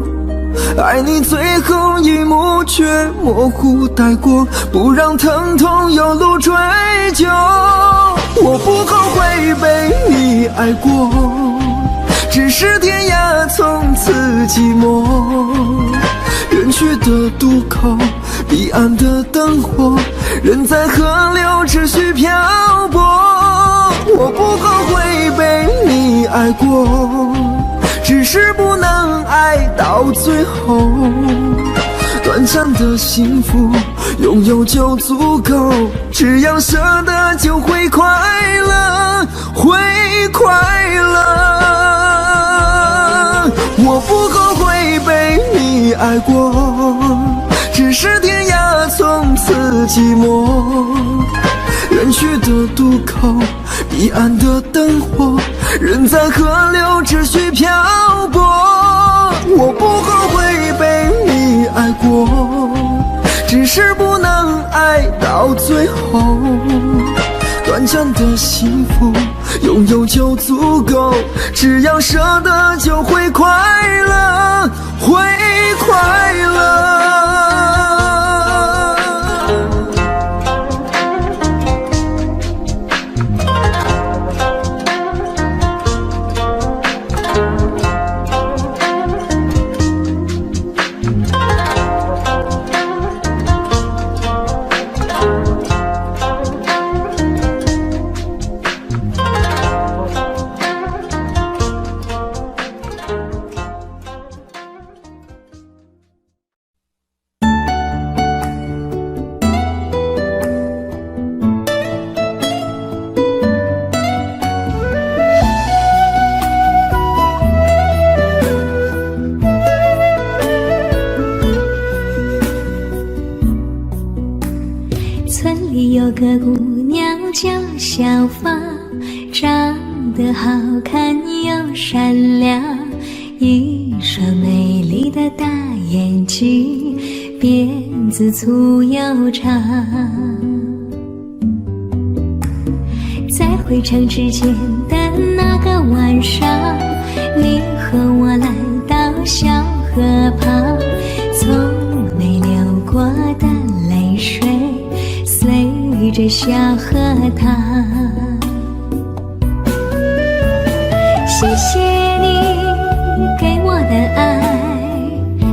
爱你最后一幕却模糊带过，不让疼痛有路追究。我不后悔被你爱过，只是天涯从此寂寞。远去的渡口，彼岸的灯火，人在河流只需漂泊。我不后悔被你爱过，只是不能爱到最后。短暂的幸福拥有就足够，只要舍得就会快乐，会快乐。我不后悔被你爱过，只是天涯从此寂寞。远去的渡口，彼岸的灯火，人在河流只需漂泊。我不后悔被你爱过，只是不能爱到最后。短暂的幸福拥有就足够，只要舍得就会快乐，会快乐。有个姑娘叫小芳，长得好看又善良，一双美丽的大眼睛，辫子粗又长。在回城之前的那个晚上，你和我来到小河旁，从没流过的泪水随着小河淌。谢谢你给我的爱，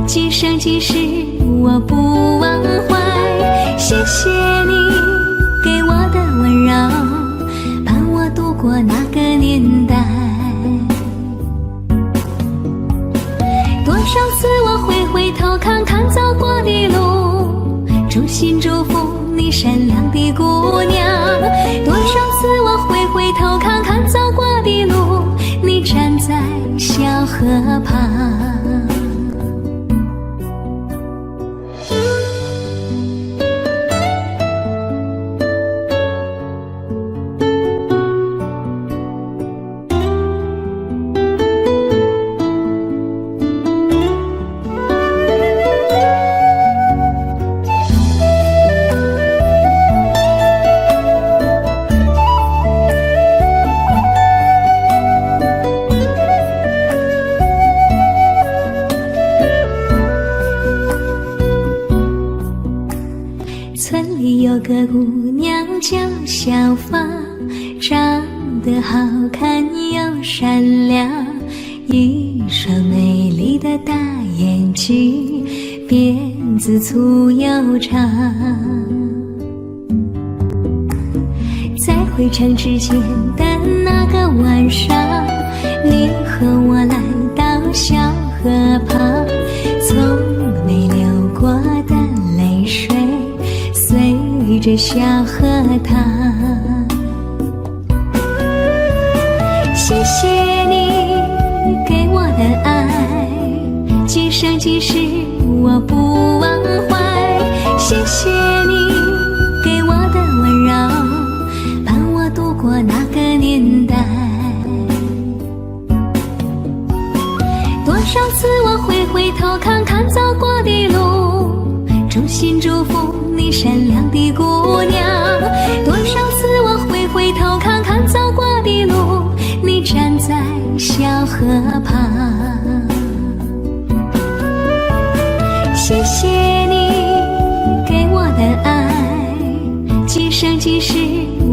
今生今世我不忘怀。谢谢你给我的温柔，伴我度过那个年代。多少次我回头看看走过的路，衷心祝福你善良的姑娘。多少次我回头看看走过的路，你站在小河旁。村里有个姑娘叫小芳，长得好看又善良，一双美丽的大眼睛，辫子粗又长。在回城之前的那个晚上，你和我来到小河旁，从没流过的泪水随着小河淌。谢谢你给我的爱，今生今世我不忘怀。谢谢你给我的温柔，伴我度过那个年代。多少次我回头看看走过的路，衷心祝福你善良的姑娘。多少次我回头看看走过的路，你站在小河旁。谢谢你给我的爱，今生今世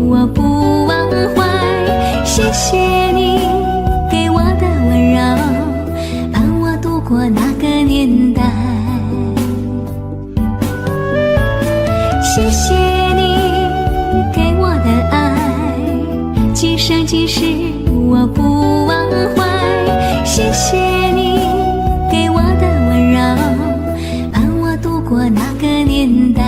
我不忘怀。谢谢你给我的温柔，伴我度过那个年代。谢谢你给我的爱，今生今世我不忘怀。谢谢你给我的温柔，伴我度过那个年代。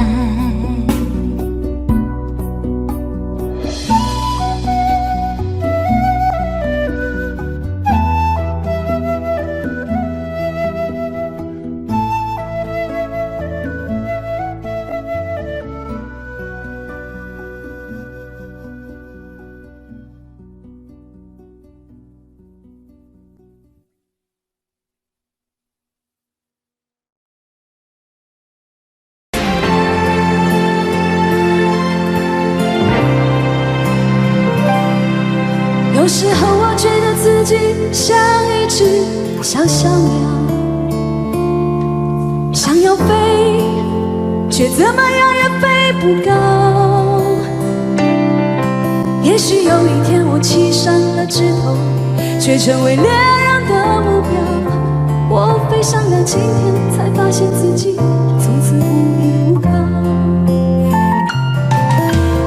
有时候我觉得自己像一只小小鸟，想要飞，却怎么样也飞不高。也许有一天我栖上了枝头，却成为猎人的目标。我飞上了青天，才发现自己从此无依无靠。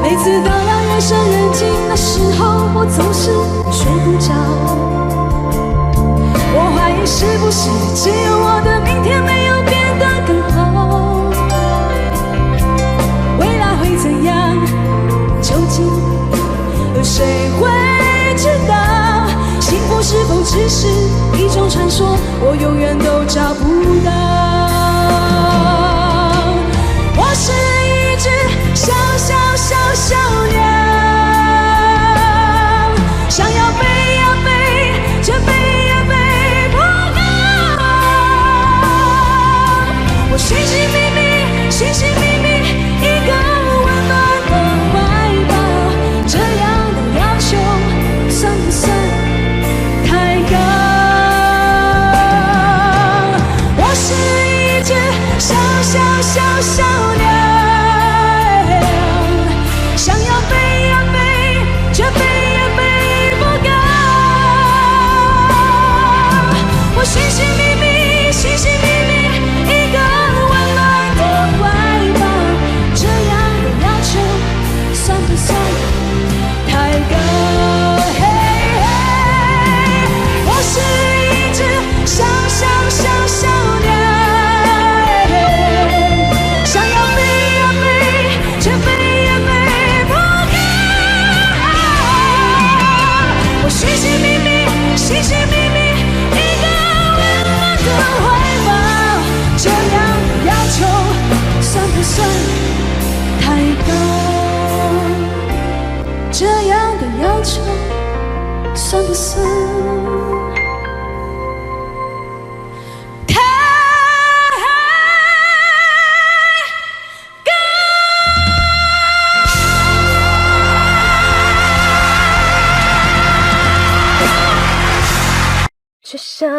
每次当夜深人静的时候，我总是睡不着。我怀疑是不是只有我的明天没有变得更好？未来会怎样？究竟有谁会知道？幸福是否只是一种传说？我永远都找不到。我是一只小小小小鸟，想要飞呀飞，却飞呀飞不高。我寻寻觅觅，寻寻觅觅一个温暖的怀抱，这样的要求算不算太高？我是一只小小小小鸟，想要飞呀飞，却飞呀飞不高。我寻寻觅觅，寻寻觅觅一个温暖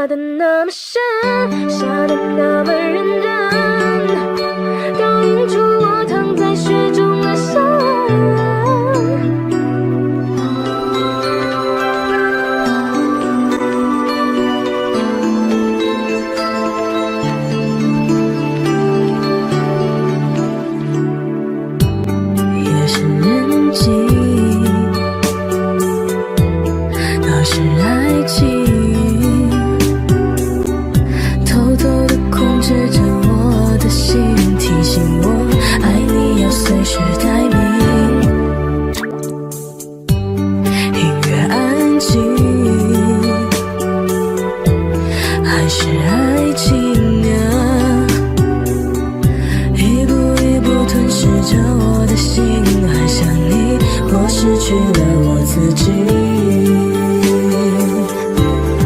下的那么深，下的那么认真，倒映出我躺在雪中的伤。夜深人静，那是爱情，偷偷地控制着我的心，提醒我爱你要随时待命。音乐安静，还是爱情啊，一步一步吞噬着我的心，爱上你，我失去了我自己。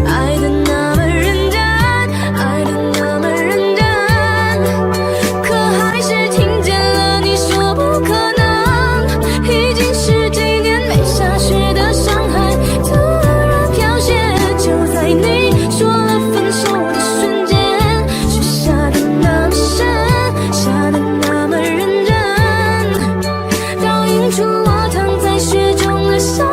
爱的那么认真，爱的那么认真，可还是听见了你说不可能。已经十几年没下雪的上海，突然飘雪，就在你说了分手的瞬间。雪下的那么深，下的那么认真，倒映出我躺在雪中的伤。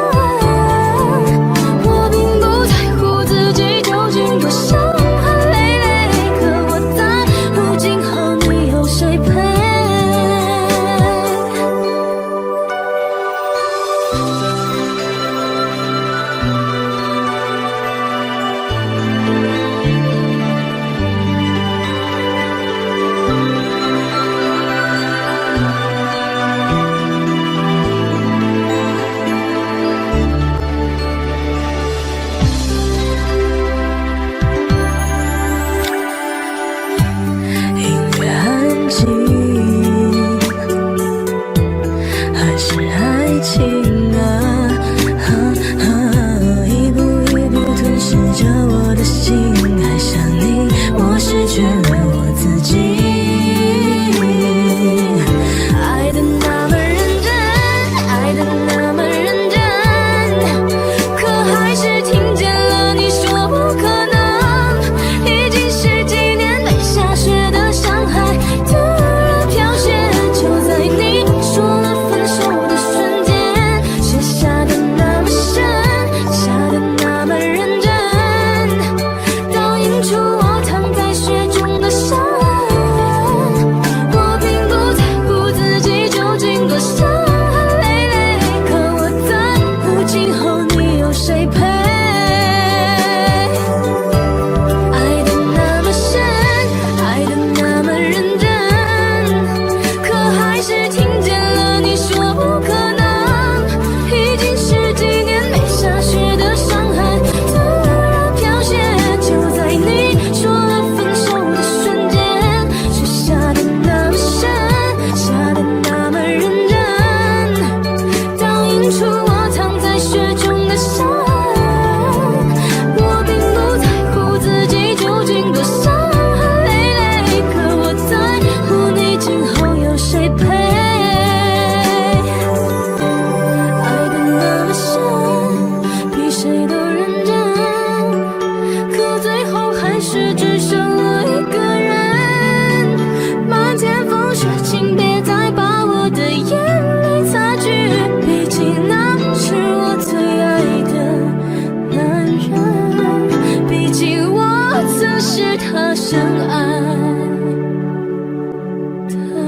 我并不在乎自己究竟多伤痕累累，可我在乎今后你有谁陪。音乐安静，还是爱情啊，一步一步吞噬着我的心，爱上你，我失去了我自己。爱的那么认真，爱的那么认真，可还是听见了你说不可能。已经十几年没下雪的上海，突然飘雪，就在你说了分手的瞬间。雪下的那么深，下的那么认真，倒映出我躺在雪中的伤。我并不在乎自己究竟多伤痕累累，可我在乎今后你有谁陪。爱的那么深，爱的那么认真，可还是听见了你说不可能。已经十几年没下雪的上海，突然飘雪，就在你说了分手的瞬间。雪下的那么深，下的那么认真，倒映出我躺在雪中的伤。我并不在乎自己究竟多伤痕累累，可我在乎你今后有谁陪。爱的那么深，比谁都认真，可最后还是只剩了一个人。漫天风雪，请别再把我的眼泪擦去，毕竟那是我最爱的男人，毕竟我曾是他深爱的人。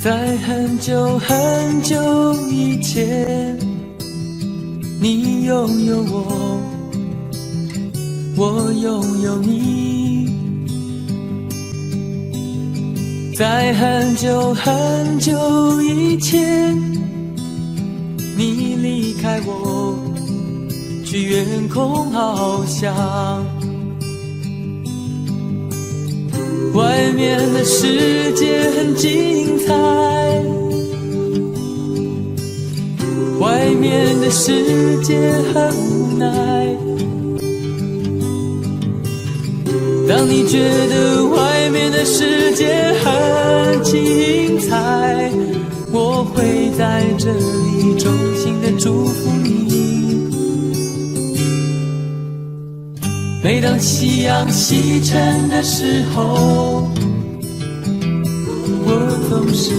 在很久很久以前，你拥有我，我拥有你。在很久很久以前，你离开我，去远空翱翔。外面的世界很精彩，外面的世界很无奈。当你觉得外面的世界很精彩，我会在这里衷心的祝福你。每当夕阳西沉的时候，我总是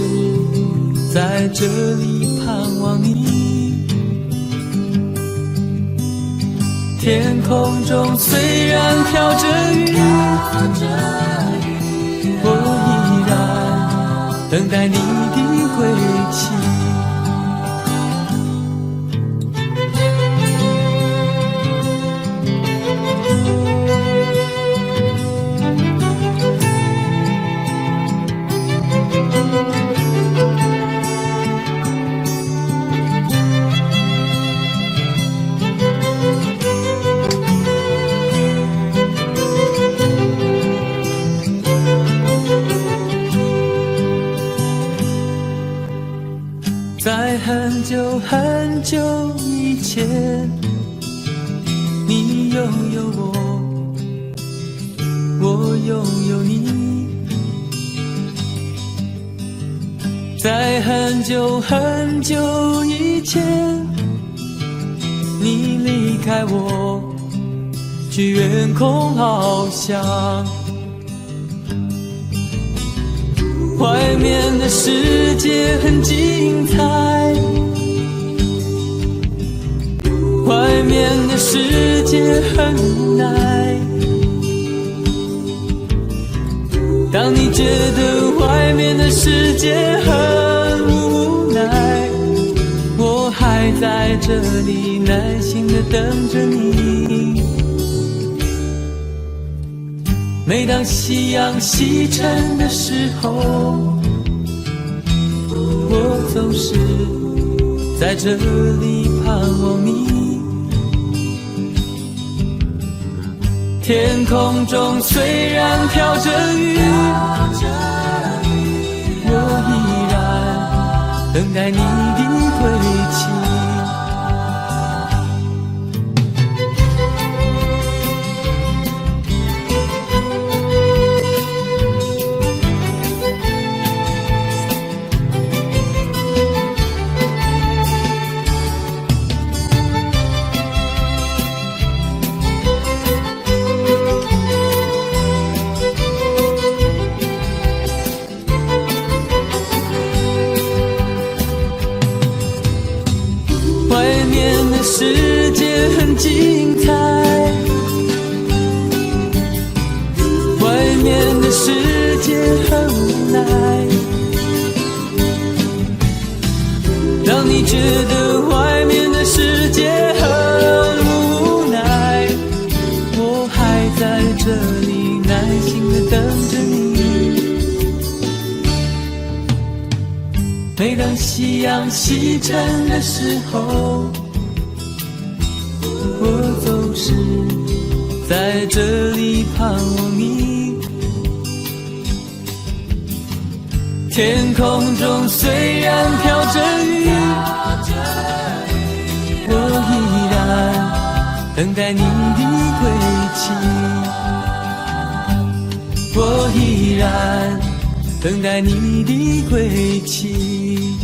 在这里盼望你。天空中虽然飘着雨，我依然等待你的归期。在很久很久以前，你拥有我，我拥有你。在很久很久以前，你离开我，去远空翱翔。外面的世界很精彩，外面的世界很无奈。当你觉得外面的世界很无奈，我还在这里耐心地等着你。每当夕阳西沉的时候，我总是在这里盼望你。天空中虽然飘着雨，我依然等待你的归期。世界很精彩，外面的世界很无奈。当你觉得外面的世界很无奈，我还在这里耐心地等着你。每当夕阳西沉的时候，我总是在这里盼望你。天空中虽然飘着雨，我依然等待你的归期。我依然等待你的归期。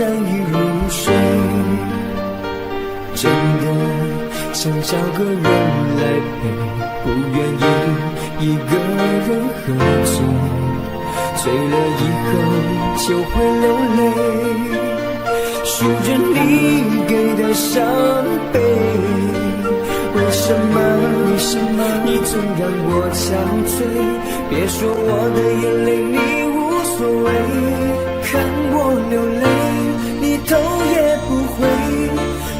难以入睡，真的想找个人来陪，不愿意一个人喝醉，醉了以后就会流泪，数着你给的伤悲。为什么你总让我憔悴？别说我的眼泪你无所谓，看我流泪你头也不回，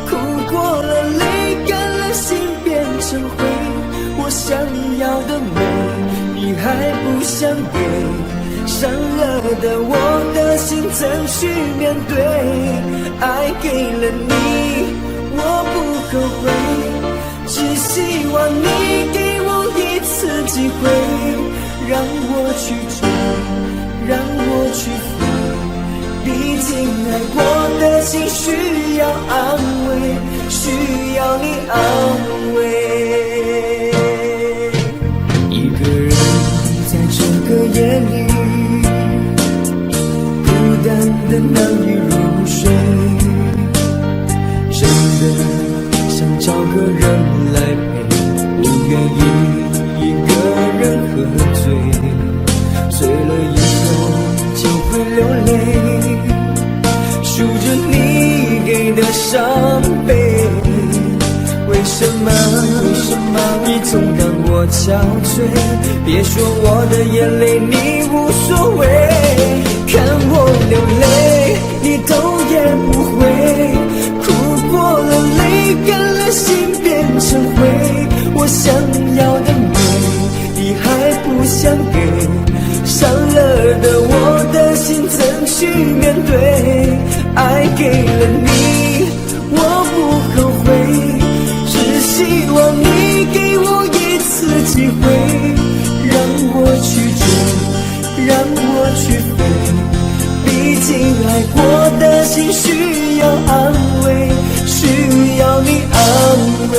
哭过了泪干了心变成灰，我想要的美你还不想给，伤了的我的心怎去面对？爱给了你我不后悔，只希望你给我一次机会，让我去追，让我去飞，毕竟爱过的心需要安慰，需要你安慰。一个人在这个夜里，孤单的难以入睡，真的想找个人来陪，不愿意一个人喝醉，醉了以后就会流泪，数着你给的伤悲。为什么你总让我憔悴？别说我的眼泪你无所谓，看我流泪你头也不回，哭过了泪干了心变成灰，我想要的美你还不想给，伤了的我的心怎去面对？爱给了你我不后悔，只希望你给我一次机会，让我去追，让我去飞，毕竟爱过的心需要安慰，需要你安慰。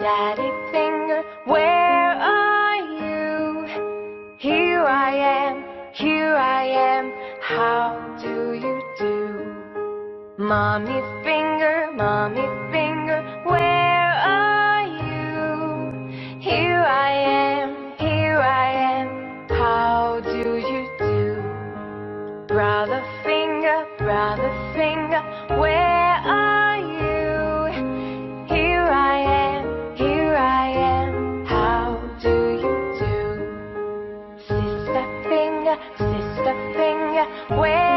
Daddy finger, where are you? Here I am, how do you do? Mommy finger, where are you? Here I am, how do you do? Brother finger, where are you? Here I am, how do you do? Sister finger, where